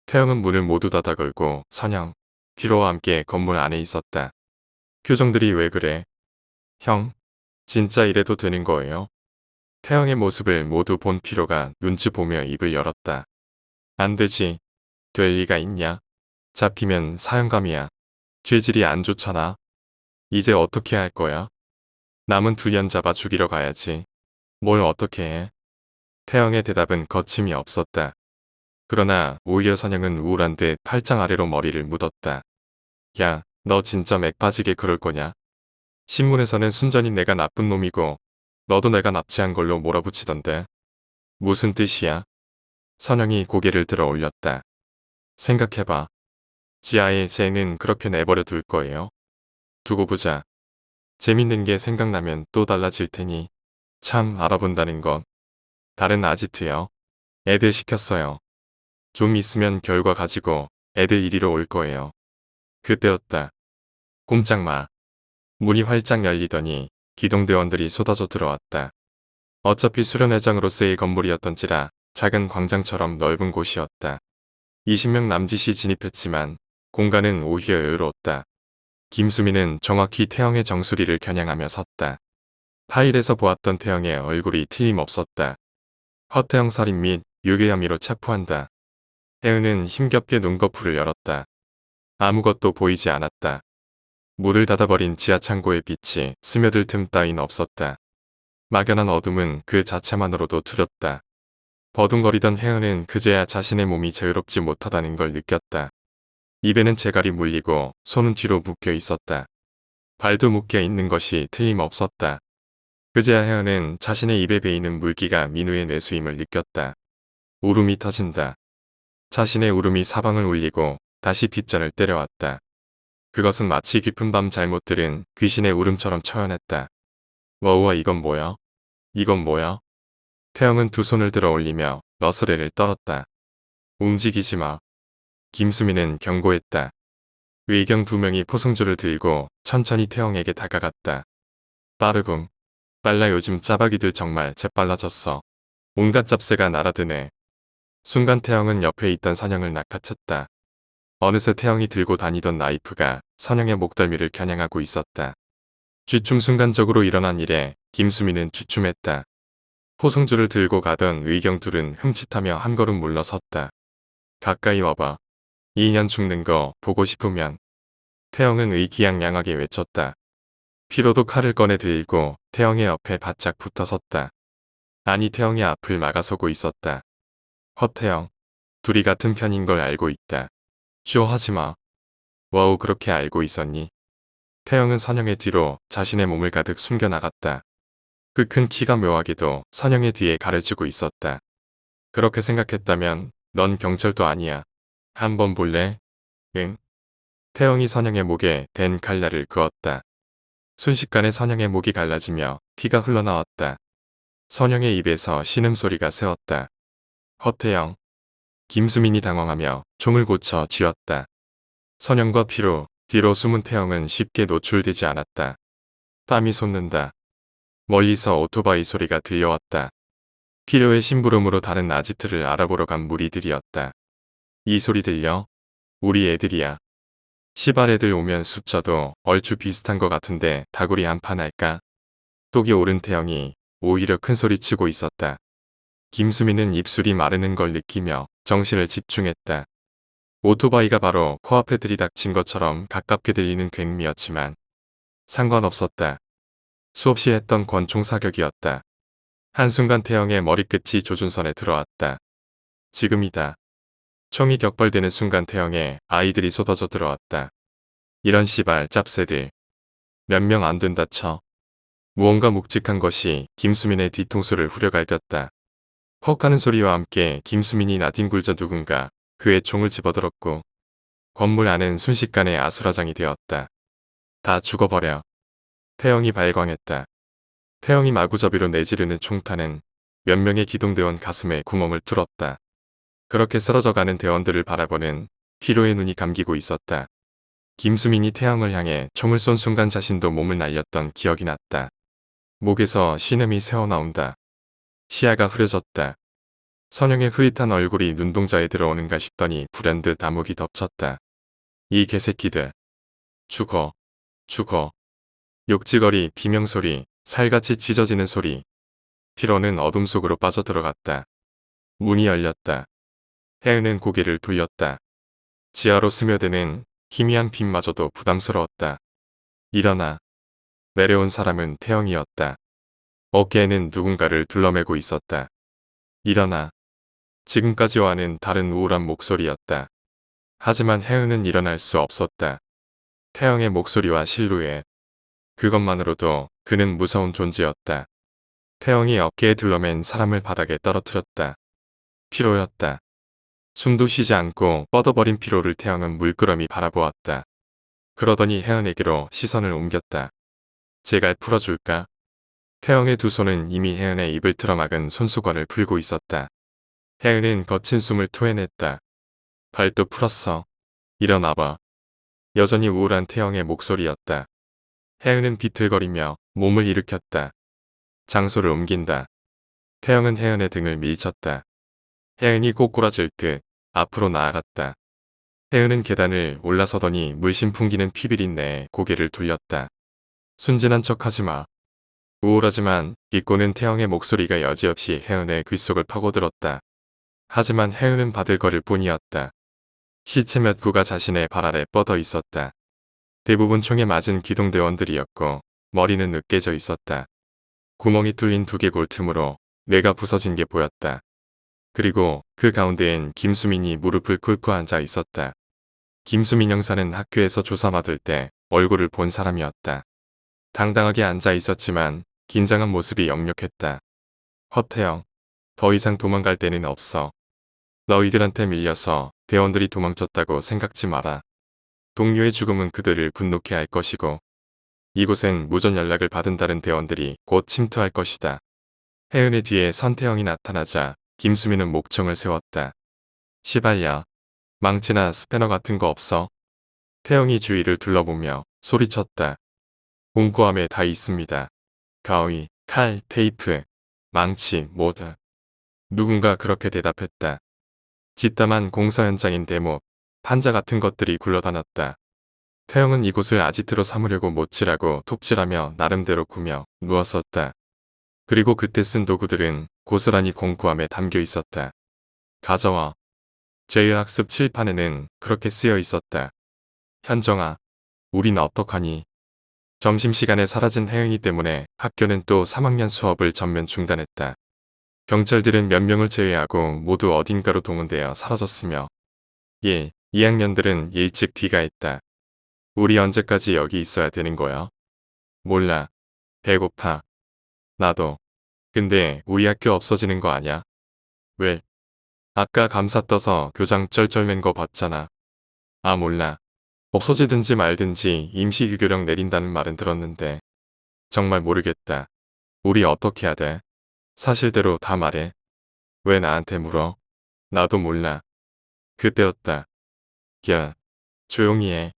태영은 문을 모두 닫아 걸고 선영, 피로와 함께 건물 안에 있었다. 표정들이 왜 그래? 형, 진짜 이래도 되는 거예요? 태영의 모습을 모두 본 피로가 눈치 보며 입을 열었다. 안 되지. 될 리가 있냐? 잡히면 사형감이야. 죄질이 안 좋잖아. 이제 어떻게 할 거야? 남은 2년 잡아 죽이러 가야지. 뭘 어떻게 해? 태영의 대답은 거침이 없었다. 그러나 오히려 선영은 우울한 듯 팔짱 아래로 머리를 묻었다. 야, 너 진짜 맥 빠지게 그럴 거냐? 신문에서는 순전히 내가 나쁜 놈이고 너도 내가 납치한 걸로 몰아붙이던데. 무슨 뜻이야? 선영이 고개를 들어 올렸다. 생각해봐. 지하에 쟤는 그렇게 내버려 둘 거예요? 두고 보자. 재밌는 게 생각나면 또 달라질 테니 참 알아본다는 것. 다른 아지트요. 애들 시켰어요. 좀 있으면 결과 가지고 애들 이리로 올 거예요. 그때였다. 꼼짝 마. 문이 활짝 열리더니 기동대원들이 쏟아져 들어왔다. 어차피 수련회장으로 쓰일 건물이었던지라 작은 광장처럼 넓은 곳이었다. 20명 남짓이 진입했지만 공간은 오히려 여유로웠다. 김수민은 정확히 태영의 정수리를 겨냥하며 섰다. 파일에서 보았던 태영의 얼굴이 틀림없었다. 허태영 살인 및 유괴 혐의로 체포한다. 태영은 힘겹게 눈꺼풀을 열었다. 아무것도 보이지 않았다. 문을 닫아버린 지하창고의 빛이 스며들 틈 따윈 없었다. 막연한 어둠은 그 자체만으로도 두렵다. 버둥거리던 혜은은 그제야 자신의 몸이 자유롭지 못하다는 걸 느꼈다. 입에는 재갈이 물리고 손은 뒤로 묶여 있었다. 발도 묶여 있는 것이 틀림없었다. 그제야 혜은은 자신의 입에 베이는 물기가 민우의 내수임을 느꼈다. 울음이 터진다. 자신의 울음이 사방을 울리고 다시 뒷전을 때려왔다. 그것은 마치 깊은 밤 잘못 들은 귀신의 울음처럼 처연했다. 워우와 이건 뭐야? 이건 뭐야? 태영은 2 손을 들어 올리며 러스레를 떨었다. 움직이지 마. 김수민은 경고했다. 의경 2명이 포승조를 들고 천천히 태영에게 다가갔다. 빠르군. 빨라. 요즘 짜박이들 정말 재빨라졌어. 온갖 잡새가 날아드네. 순간 태영은 옆에 있던 선영을 낚아챘다. 어느새 태영이 들고 다니던 나이프가 선영의 목덜미를 겨냥하고 있었다. 쥐춤. 순간적으로 일어난 일에 김수민은 주춤했다. 포승조를 들고 가던 의경 2은 흠칫하며 한 걸음 물러섰다. 가까이 와봐. 2년 죽는 거 보고 싶으면. 태영은 의기양양하게 외쳤다. 피로도 칼을 꺼내 들고 태영의 옆에 바짝 붙어섰다. 아니, 태영의 앞을 막아서고 있었다. 허태영. 둘이 같은 편인 걸 알고 있다. 쇼하지마. 와우, 그렇게 알고 있었니? 태영은 선영의 뒤로 자신의 몸을 가득 숨겨나갔다. 그 큰 키가 묘하게도 선영의 뒤에 가려지고 있었다. 그렇게 생각했다면 넌 경찰도 아니야. 한번 볼래? 응. 태영이 선영의 목에 댄 칼날을 그었다. 순식간에 선영의 목이 갈라지며 피가 흘러나왔다. 선영의 입에서 신음소리가 새었다. 허태영. 김수민이 당황하며 총을 고쳐 쥐었다. 선영과 피로 뒤로 숨은 태영은 쉽게 노출되지 않았다. 땀이 솟는다. 멀리서 오토바이 소리가 들려왔다. 필요의 심부름으로 다른 아지트를 알아보러 간 무리들이었다. 이 소리 들려? 우리 애들이야. 시발 애들 오면 숫자도 얼추 비슷한 것 같은데 다구리 한 판 할까? 똑이 오른 태영이 오히려 큰 소리 치고 있었다. 김수민은 입술이 마르는 걸 느끼며 정신을 집중했다. 오토바이가 바로 코앞에 들이닥친 것처럼 가깝게 들리는 굉미였지만 상관없었다. 수없이 했던 권총 사격이었다. 한순간 태영의 머리끝이 조준선에 들어왔다. 지금이다. 총이 격발되는 순간 태영에 아이들이 쏟아져 들어왔다. 이런 시발 짭새들. 몇 명 안 된다 쳐. 무언가 묵직한 것이 김수민의 뒤통수를 후려갈겼다. 퍽 하는 소리와 함께 김수민이 나뒹굴자 누군가 그의 총을 집어들었고 건물 안은 순식간에 아수라장이 되었다. 다 죽어버려. 태영이 발광했다. 태영이 마구잡이로 내지르는 총탄은 몇 명의 기동대원 가슴에 구멍을 뚫었다. 그렇게 쓰러져가는 대원들을 바라보는 피로의 눈이 감기고 있었다. 김수민이 태영을 향해 총을 쏜 순간 자신도 몸을 날렸던 기억이 났다. 목에서 신음이 새어나온다. 시야가 흐려졌다. 선영의 흐릿한 얼굴이 눈동자에 들어오는가 싶더니 불현듯 암흑이 덮쳤다. 이 개새끼들. 죽어. 죽어. 욕지거리, 비명소리, 살같이 찢어지는 소리. 피로는 어둠 속으로 빠져들어갔다. 문이 열렸다. 혜은은 고개를 돌렸다. 지하로 스며드는 희미한 빛마저도 부담스러웠다. 일어나. 내려온 사람은 태영이었다. 어깨에는 누군가를 둘러매고 있었다. 일어나. 지금까지와는 다른 우울한 목소리였다. 하지만 혜은은 일어날 수 없었다. 태영의 목소리와 실루엣. 그것만으로도 그는 무서운 존재였다. 태영이 어깨에 둘러맨 사람을 바닥에 떨어뜨렸다. 피로였다. 숨도 쉬지 않고 뻗어버린 피로를 태영은 물끄러미 바라보았다. 그러더니 혜은에게로 시선을 옮겼다. 제갈 풀어줄까? 태영의 두 손은 이미 혜은의 입을 틀어막은 손수건을 풀고 있었다. 혜은은 거친 숨을 토해냈다. 발도 풀었어. 일어나봐. 여전히 우울한 태영의 목소리였다. 혜은은 비틀거리며 몸을 일으켰다. 장소를 옮긴다. 태영은 혜은의 등을 밀쳤다. 혜은이 꼬꾸라질 듯 앞으로 나아갔다. 혜은은 계단을 올라서더니 물씬 풍기는 피비린 내에 고개를 돌렸다. 순진한 척 하지마. 우울하지만 비꼬는 태영의 목소리가 여지없이 혜은의 귓속을 파고들었다. 하지만 혜은은 바들거릴 뿐이었다. 시체 몇 구가 자신의 발 아래 뻗어 있었다. 대부분 총에 맞은 기동대원들이었고 머리는 으깨져 있었다. 구멍이 뚫린 두개골 틈으로 뇌가 부서진 게 보였다. 그리고 그 가운데엔 김수민이 무릎을 꿇고 앉아 있었다. 김수민 형사는 학교에서 조사받을 때 얼굴을 본 사람이었다. 당당하게 앉아 있었지만 긴장한 모습이 역력했다. 허태영, 더 이상 도망갈 데는 없어. 너희들한테 밀려서 대원들이 도망쳤다고 생각지 마라. 동료의 죽음은 그들을 분노케 할 것이고 이곳엔 무전 연락을 받은 다른 대원들이 곧 침투할 것이다. 혜은의 뒤에 선태영이 나타나자 김수민은 목청을 세웠다. 시발야, 망치나 스패너 같은 거 없어? 태영이 주위를 둘러보며 소리쳤다. 공구함에 다 있습니다. 가위, 칼, 테이프, 망치, 모두. 누군가 그렇게 대답했다. 짓담한 공사 현장인 대못, 판자 같은 것들이 굴러다녔다. 태영은 이곳을 아지트로 삼으려고 못질하고 톱질하며 나름대로 구며 누웠었다. 그리고 그때 쓴 도구들은 고스란히 공구함에 담겨 있었다. 가져와. 제1학습 칠판에는 그렇게 쓰여 있었다. 현정아, 우린 어떡하니? 점심시간에 사라진 혜은이 때문에 학교는 또 3학년 수업을 전면 중단했다. 경찰들은 몇 명을 제외하고 모두 어딘가로 동원되어 사라졌으며 1, 2학년들은 일찍 귀가했다. 우리 언제까지 여기 있어야 되는 거야? 몰라. 배고파. 나도. 근데 우리 학교 없어지는 거 아냐? 왜? 아까 감사 떠서 교장 쩔쩔맨 거 봤잖아. 아 몰라. 없어지든지 말든지 임시 유교령 내린다는 말은 들었는데 정말 모르겠다. 우리 어떻게 해야 돼? 사실대로 다 말해. 왜 나한테 물어? 나도 몰라. 그때였다. 야, 조용히 해.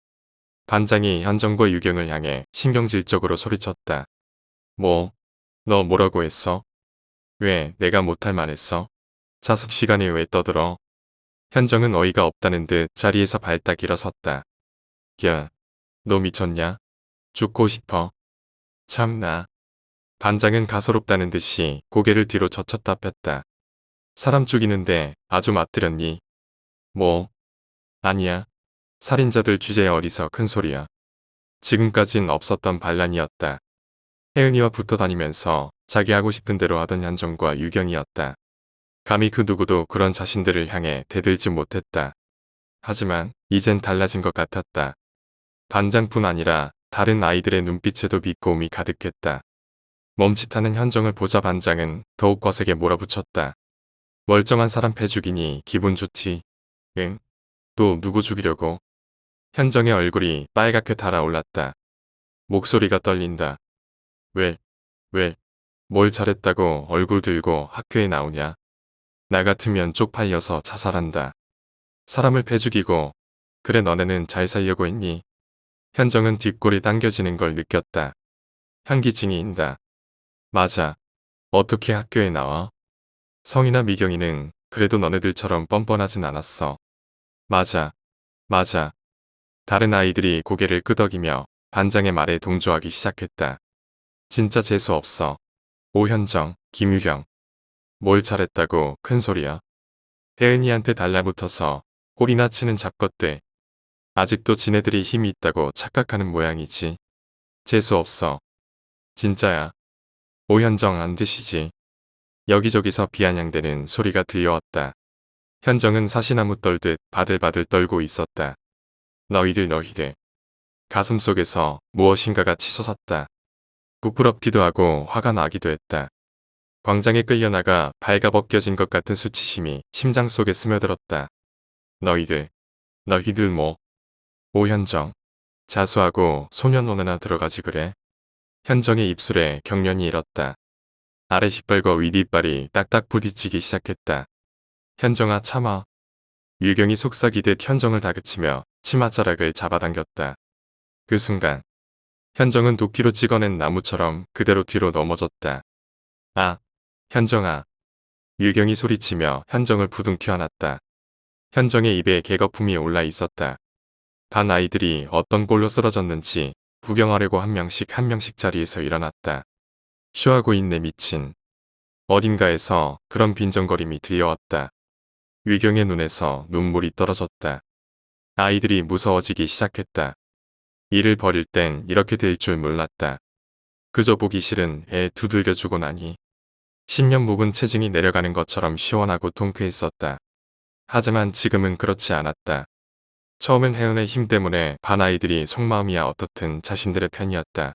반장이 현정과 유경을 향해 신경질적으로 소리쳤다. 뭐? 너 뭐라고 했어? 왜 내가 못할 만했어? 자습 시간에 왜 떠들어? 현정은 어이가 없다는 듯 자리에서 발딱 일어섰다. 야, 너 미쳤냐? 죽고 싶어. 참나. 반장은 가소롭다는 듯이 고개를 뒤로 젖혔다 폈다. 사람 죽이는데 아주 맞들였니? 뭐? 아니야. 살인자들 주제에 어디서 큰 소리야. 지금까진 없었던 반란이었다. 혜은이와 붙어 다니면서 자기 하고 싶은 대로 하던 현정과 유경이었다. 감히 그 누구도 그런 자신들을 향해 대들지 못했다. 하지만 이젠 달라진 것 같았다. 반장뿐 아니라 다른 아이들의 눈빛에도 비꼬음이 가득했다. 멈칫하는 현정을 보자 반장은 더욱 거세게 몰아붙였다. 멀쩡한 사람 패 죽이니 기분 좋지? 응? 또 누구 죽이려고? 현정의 얼굴이 빨갛게 달아올랐다. 목소리가 떨린다. 왜, 왜, 뭘 잘했다고 얼굴 들고 학교에 나오냐? 나 같으면 쪽팔려서 자살한다. 사람을 패 죽이고, 그래 너네는 잘 살려고 했니? 현정은 뒷골이 당겨지는 걸 느꼈다. 현기증이 인다. 맞아. 어떻게 학교에 나와? 성이나 미경이는 그래도 너네들처럼 뻔뻔하진 않았어. 맞아. 맞아. 다른 아이들이 고개를 끄덕이며 반장의 말에 동조하기 시작했다. 진짜 재수 없어. 오현정, 김유경. 뭘 잘했다고 큰 소리야. 혜은이한테 달라붙어서 꼴이나 치는 잡것들. 아직도 지네들이 힘이 있다고 착각하는 모양이지. 재수 없어. 진짜야. 오현정 안 드시지. 여기저기서 비아냥대는 소리가 들려왔다. 현정은 사시나무 떨듯 바들바들 떨고 있었다. 너희들. 가슴속에서 무엇인가가 치솟았다. 부끄럽기도 하고 화가 나기도 했다. 광장에 끌려나가 발가벗겨진 것 같은 수치심이 심장 속에 스며들었다. 너희들 뭐. 오현정. 자수하고 소년원에나 들어가지 그래. 현정의 입술에 경련이 일었다. 아래 시뻘과 윗이빨이 딱딱 부딪히기 시작했다. 현정아 참아. 유경이 속삭이듯 현정을 다그치며 치맛자락을 잡아당겼다. 그 순간 현정은 도끼로 찍어낸 나무처럼 그대로 뒤로 넘어졌다. 아, 현정아. 유경이 소리치며 현정을 부둥켜 안았다. 현정의 입에 개거품이 올라 있었다. 반 아이들이 어떤 꼴로 쓰러졌는지 구경하려고 한 명씩 자리에서 일어났다. 쉬하고 있네 미친. 어딘가에서 그런 빈정거림이 들려왔다. 유경의 눈에서 눈물이 떨어졌다. 아이들이 무서워지기 시작했다. 일을 벌일 땐 이렇게 될 줄 몰랐다. 그저 보기 싫은 애 두들겨주고 나니 10년 묵은 체증이 내려가는 것처럼 시원하고 통쾌했었다. 하지만 지금은 그렇지 않았다. 처음엔 혜은의 힘 때문에 반 아이들이 속마음이야 어떻든 자신들의 편이었다.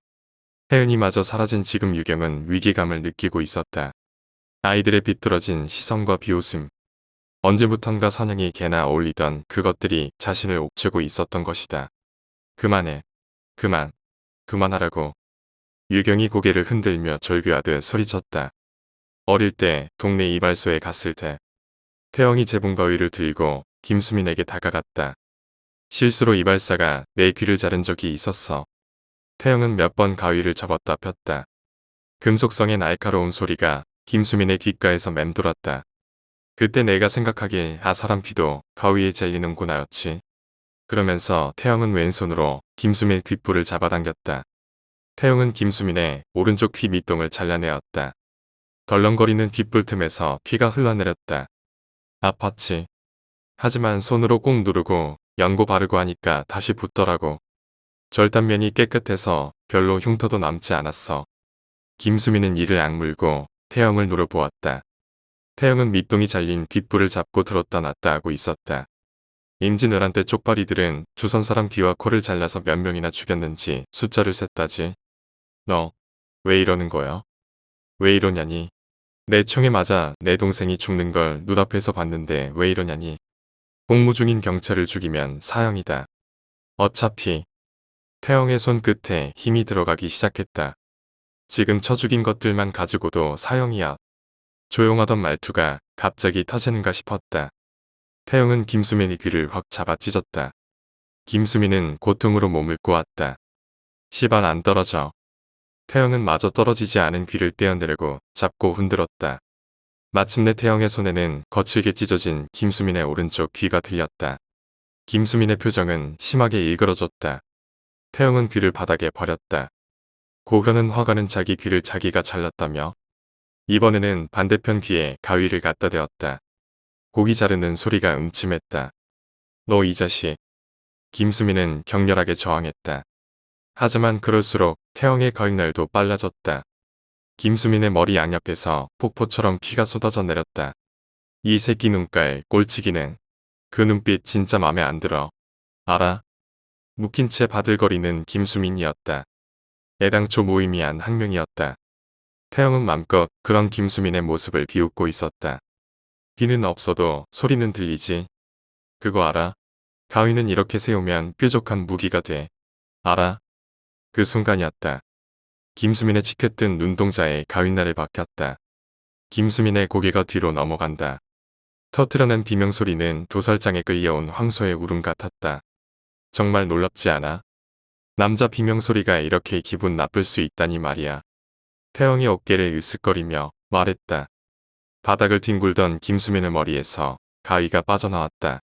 혜은이마저 사라진 지금 유경은 위기감을 느끼고 있었다. 아이들의 비뚤어진 시선과 비웃음. 언제부턴가 선영이 개나 어울리던 그것들이 자신을 옥죄고 있었던 것이다. 그만해. 그만하라고. 유경이 고개를 흔들며 절규하듯 소리쳤다. 어릴 때 동네 이발소에 갔을 때 태영이 재봉 가위를 들고 김수민에게 다가갔다. 실수로 이발사가 내 귀를 자른 적이 있었어. 태영은 몇 번 가위를 접었다 폈다. 금속성의 날카로운 소리가 김수민의 귓가에서 맴돌았다. 그때 내가 생각하길 아 사람 귀도 가위에 잘리는구나였지. 그러면서 태영은 왼손으로 김수민 귓불을 잡아당겼다. 태영은 김수민의 오른쪽 귀 밑동을 잘라내었다. 덜렁거리는 귓불 틈에서 피가 흘러내렸다. 아팠지. 하지만 손으로 꼭 누르고 연고 바르고 하니까 다시 붓더라고. 절단면이 깨끗해서 별로 흉터도 남지 않았어. 김수민은 이를 악물고 태영을 노려보았다. 태영은 밑동이 잘린 귓불을 잡고 들었다 놨다 하고 있었다. 임진왜란 때 쪽발이들은 주선 사람 귀와 코를 잘라서 몇 명이나 죽였는지 숫자를 셌다지. 너 왜 이러는 거야? 왜 이러냐니. 내 총에 맞아 내 동생이 죽는 걸 눈앞에서 봤는데 왜 이러냐니. 복무 중인 경찰을 죽이면 사형이다. 어차피 태영의 손끝에 힘이 들어가기 시작했다. 지금 쳐 죽인 것들만 가지고도 사형이야. 조용하던 말투가 갑자기 터지는가 싶었다. 태영은 김수민의 귀를 확 잡아 찢었다. 김수민은 고통으로 몸을 꼬았다. 시발 안 떨어져. 태영은 마저 떨어지지 않은 귀를 떼어내려고 잡고 흔들었다. 마침내 태영의 손에는 거칠게 찢어진 김수민의 오른쪽 귀가 들렸다. 김수민의 표정은 심하게 일그러졌다. 태영은 귀를 바닥에 버렸다. 고현은 화가는 자기 귀를 자기가 잘랐다며 이번에는 반대편 귀에 가위를 갖다 대었다. 고기 자르는 소리가 음침했다. 너 이 자식. 김수민은 격렬하게 저항했다. 하지만 그럴수록 태영의 가위날도 빨라졌다. 김수민의 머리 양옆에서 폭포처럼 피가 쏟아져 내렸다. 이 새끼 눈깔 꼴치기는. 그 눈빛 진짜 맘에 안 들어. 알아? 묵힌 채 바들거리는 김수민이었다. 애당초 무의미한 학명이었다. 태영은 맘껏 그런 김수민의 모습을 비웃고 있었다. 귀는 없어도 소리는 들리지. 그거 알아? 가위는 이렇게 세우면 뾰족한 무기가 돼. 알아? 그 순간이었다. 김수민의 치켜뜬 눈동자에 가위날을 박혔다. 김수민의 고개가 뒤로 넘어간다. 터트려낸 비명소리는 도살장에 끌려온 황소의 울음 같았다. 정말 놀랍지 않아? 남자 비명소리가 이렇게 기분 나쁠 수 있다니 말이야. 태영이 어깨를 으쓱거리며 말했다. 바닥을 뒹굴던 김수민의 머리에서 가위가 빠져나왔다.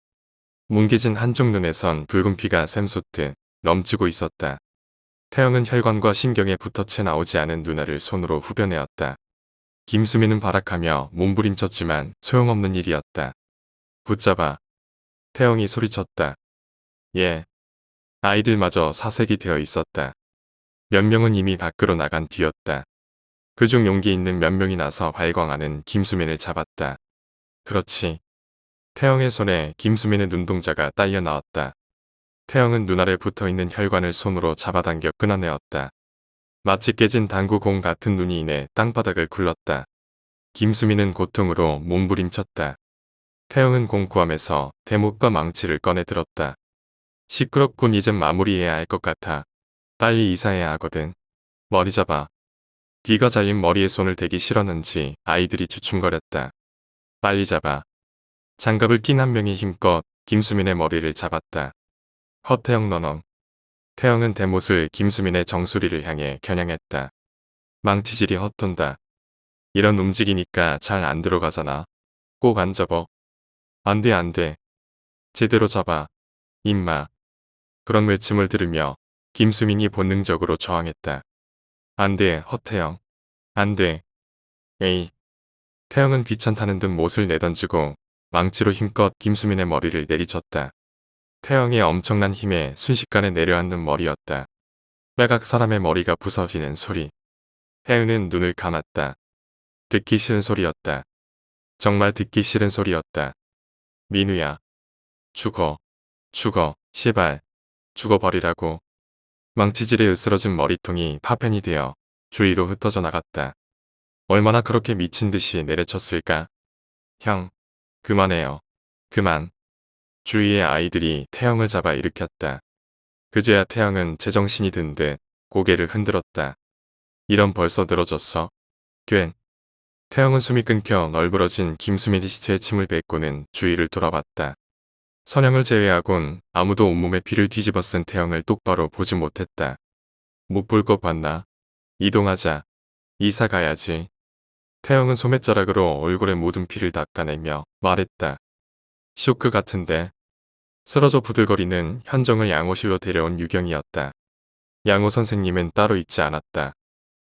뭉개진 한쪽 눈에선 붉은 피가 샘솟듯 넘치고 있었다. 태영은 혈관과 신경에 붙어채 나오지 않은 눈알을 손으로 후벼내었다. 김수민은 발악하며 몸부림쳤지만 소용없는 일이었다. 붙잡아. 태영이 소리쳤다. 예. 아이들마저 사색이 되어 있었다. 몇 명은 이미 밖으로 나간 뒤였다. 그중 용기 있는 몇 명이 나서 발광하는 김수민을 잡았다. 그렇지. 태영의 손에 김수민의 눈동자가 딸려 나왔다. 태영은 눈알에 붙어있는 혈관을 손으로 잡아당겨 끊어내었다. 마치 깨진 당구공 같은 눈이 인해 땅바닥을 굴렀다. 김수민은 고통으로 몸부림쳤다. 태영은 공구함에서 대못과 망치를 꺼내 들었다. 시끄럽군. 이젠 마무리해야 할 것 같아. 빨리 이사해야 하거든. 머리 잡아. 귀가 잘린 머리에 손을 대기 싫었는지 아이들이 주춤거렸다. 빨리 잡아. 장갑을 낀 한 명이 힘껏 김수민의 머리를 잡았다. 허태영 너넌. 태영은 대못을 김수민의 정수리를 향해 겨냥했다. 망치질이 헛돈다. 이런 움직이니까 잘 안 들어가잖아. 꼭 안 접어. 안 돼 안 돼. 제대로 잡아. 임마. 그런 외침을 들으며 김수민이 본능적으로 저항했다. 안 돼, 허태영. 안 돼. 에이. 태영은 귀찮다는 듯 못을 내던지고 망치로 힘껏 김수민의 머리를 내리쳤다. 태영의 엄청난 힘에 순식간에 내려앉는 머리였다. 빼각 사람의 머리가 부서지는 소리. 혜은은 눈을 감았다. 듣기 싫은 소리였다. 정말 듣기 싫은 소리였다. 민우야. 죽어. 죽어. 시발. 죽어버리라고. 망치질에 으스러진 머리통이 파편이 되어 주위로 흩어져 나갔다. 얼마나 그렇게 미친 듯이 내려쳤을까? 형. 그만해요. 그만. 주위의 아이들이 태영을 잡아 일으켰다. 그제야 태영은 제정신이 든 듯 고개를 흔들었다. 이런 벌써 늘어졌어? 괜. 태영은 숨이 끊겨 널브러진 김수민의 시체에 침을 뱉고는 주위를 돌아봤다. 선영을 제외하곤 아무도 온몸에 피를 뒤집어 쓴 태영을 똑바로 보지 못했다. 못 볼 것 봤나? 이동하자. 이사 가야지. 태영은 소매자락으로 얼굴에 묻은 피를 닦아내며 말했다. 쇼크 같은데. 쓰러져 부들거리는 현정을 양호실로 데려온 유경이었다. 양호 선생님은 따로 있지 않았다.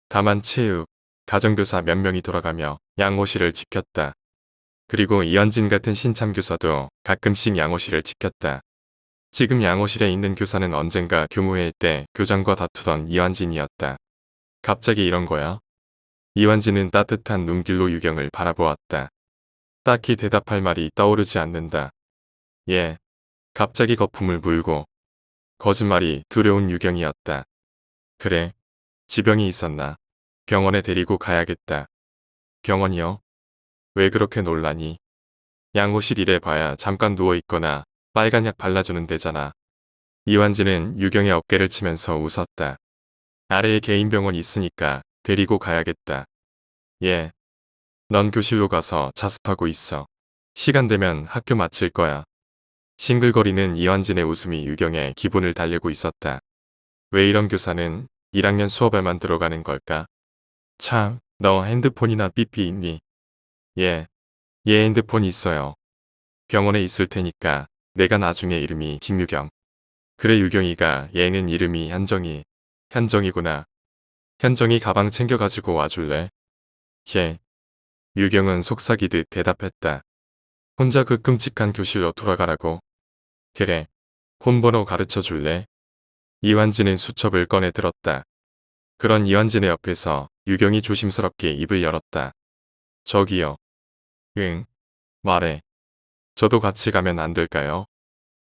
다만 체육, 가정교사 몇 명이 돌아가며 양호실을 지켰다. 그리고 이현진 같은 신참 교사도 가끔씩 양호실을 지켰다. 지금 양호실에 있는 교사는 언젠가 교무회의 때 교장과 다투던 이완진이었다. 갑자기 이런 거야? 이완진은 따뜻한 눈길로 유경을 바라보았다. 딱히 대답할 말이 떠오르지 않는다. 예. 갑자기 거품을 물고. 거짓말이 두려운 유경이었다. 그래. 지병이 있었나? 병원에 데리고 가야겠다. 병원이요? 왜 그렇게 놀라니? 양호실 이래 봐야 잠깐 누워있거나 빨간 약 발라주는 데잖아. 이완진은 유경의 어깨를 치면서 웃었다. 아래에 개인 병원 있으니까 데리고 가야겠다. 예. 넌 교실로 가서 자습하고 있어. 시간 되면 학교 마칠 거야. 싱글거리는 이완진의 웃음이 유경의 기분을 달래고 있었다. 왜 이런 교사는 1학년 수업에만 들어가는 걸까? 참, 너 핸드폰이나 삐삐 있니? 얘 핸드폰 있어요. 병원에 있을 테니까 내가 나중에 이름이 김유경. 그래 유경이가 얘는 이름이 현정이. 현정이구나. 현정이 가방 챙겨가지고 와줄래? 걔. 유경은 속삭이듯 대답했다. 혼자 그 끔찍한 교실로 돌아가라고. 그래. 폰번호 가르쳐 줄래? 이완진은 수첩을 꺼내 들었다. 그런 이완진의 옆에서 유경이 조심스럽게 입을 열었다. 저기요. 응. 말해. 저도 같이 가면 안 될까요?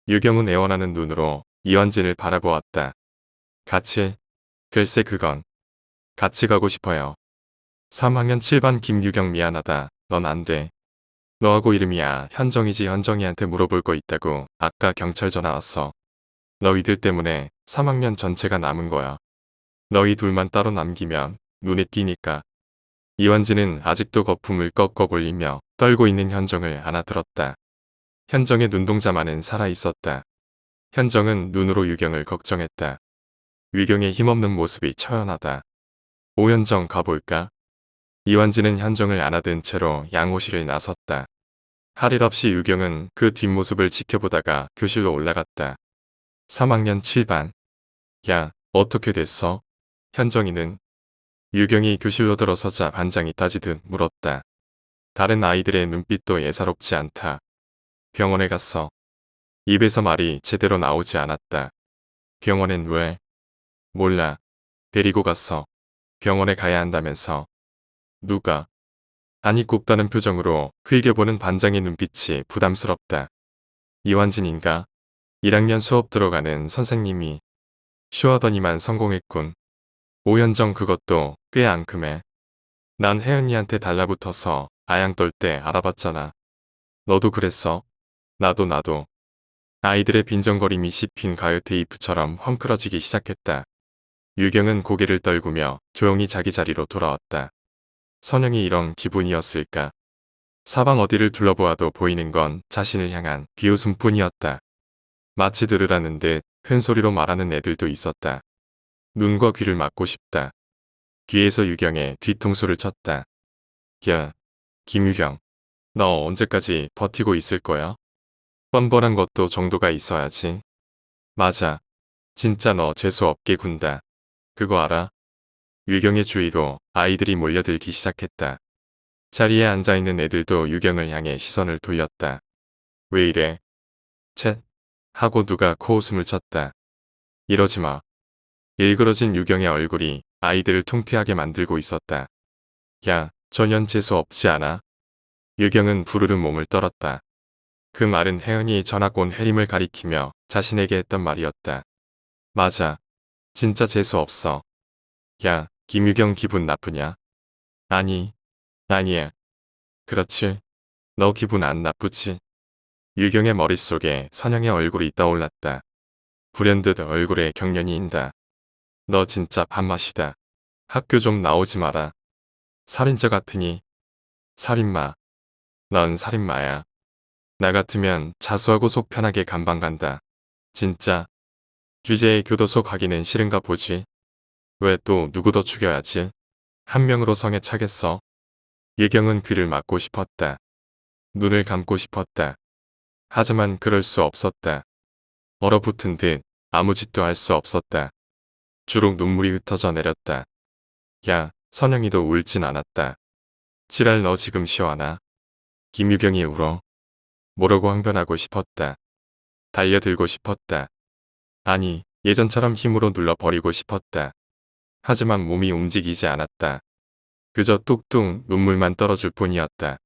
유경은 애원하는 눈으로 이완진을 바라보았다. 같이? 글쎄 그건. 같이 가고 싶어요. 3학년 7반 김유경 미안하다. 넌 안 돼. 너하고 이름이야 현정이지. 현정이한테 물어볼 거 있다고 아까 경찰 전화 왔어. 너희들 때문에 3학년 전체가 남은 거야. 너희 둘만 따로 남기면 눈에 띄니까. 이완진은 아직도 거품을 꺽꺽 올리며 떨고 있는 현정을 안아들었다. 현정의 눈동자만은 살아있었다. 현정은 눈으로 유경을 걱정했다. 유경의 힘없는 모습이 처연하다. 오현정 가볼까? 이완진은 현정을 안아든 채로 양호실을 나섰다. 할 일 없이 유경은 그 뒷모습을 지켜보다가 교실로 올라갔다. 3학년 7반. 야, 어떻게 됐어? 현정이는? 유경이 교실로 들어서자 반장이 따지듯 물었다. 다른 아이들의 눈빛도 예사롭지 않다. 병원에 갔어. 입에서 말이 제대로 나오지 않았다. 병원엔 왜? 몰라. 데리고 갔어. 병원에 가야 한다면서. 누가? 아니 굽다는 표정으로 흘겨보는 반장의 눈빛이 부담스럽다. 이완진인가? 1학년 수업 들어가는 선생님이. 쉬어하더니만 성공했군. 오현정 그것도 꽤 앙큼해. 난 혜연이한테 달라붙어서 아양 떨 때 알아봤잖아. 너도 그랬어? 나도. 아이들의 빈정거림이 씹힌 가요 테이프처럼 헝클어지기 시작했다. 유경은 고개를 떨구며 조용히 자기 자리로 돌아왔다. 선영이 이런 기분이었을까? 사방 어디를 둘러보아도 보이는 건 자신을 향한 비웃음뿐이었다. 마치 들으라는 듯 큰 소리로 말하는 애들도 있었다. 눈과 귀를 막고 싶다. 뒤에서 유경의 뒤통수를 쳤다. 야, 김유경. 너 언제까지 버티고 있을 거야? 뻔뻔한 것도 정도가 있어야지. 맞아. 진짜 너 재수없게 군다. 그거 알아? 유경의 주위로 아이들이 몰려들기 시작했다. 자리에 앉아있는 애들도 유경을 향해 시선을 돌렸다. 왜 이래? 쳇. 하고 누가 코웃음을 쳤다. 이러지 마. 일그러진 유경의 얼굴이 아이들을 통쾌하게 만들고 있었다. 야, 전혀 재수 없지 않아? 유경은 부르르 몸을 떨었다. 그 말은 혜연이 전학 온 해림을 가리키며 자신에게 했던 말이었다. 맞아. 진짜 재수 없어. 야, 김유경 기분 나쁘냐? 아니, 아니야. 그렇지. 너 기분 안 나쁘지? 유경의 머릿속에 선영의 얼굴이 떠올랐다. 불현듯 얼굴에 경련이 인다. 너 진짜 밥맛이다. 학교 좀 나오지 마라. 살인자 같으니. 살인마. 넌 살인마야. 나 같으면 자수하고 속 편하게 감방 간다. 진짜. 주제에 교도소 가기는 싫은가 보지. 왜 또 누구 더 죽여야지. 한 명으로 성에 차겠어. 예경은 귀를 막고 싶었다. 눈을 감고 싶었다. 하지만 그럴 수 없었다. 얼어붙은 듯 아무 짓도 할 수 없었다. 주룩 눈물이 흩어져 내렸다. 야, 선영이도 울진 않았다. 지랄 너 지금 시원하나? 김유경이 울어. 모르고 항변하고 싶었다. 달려들고 싶었다. 아니, 예전처럼 힘으로 눌러버리고 싶었다. 하지만 몸이 움직이지 않았다. 그저 뚝뚝 눈물만 떨어질 뿐이었다.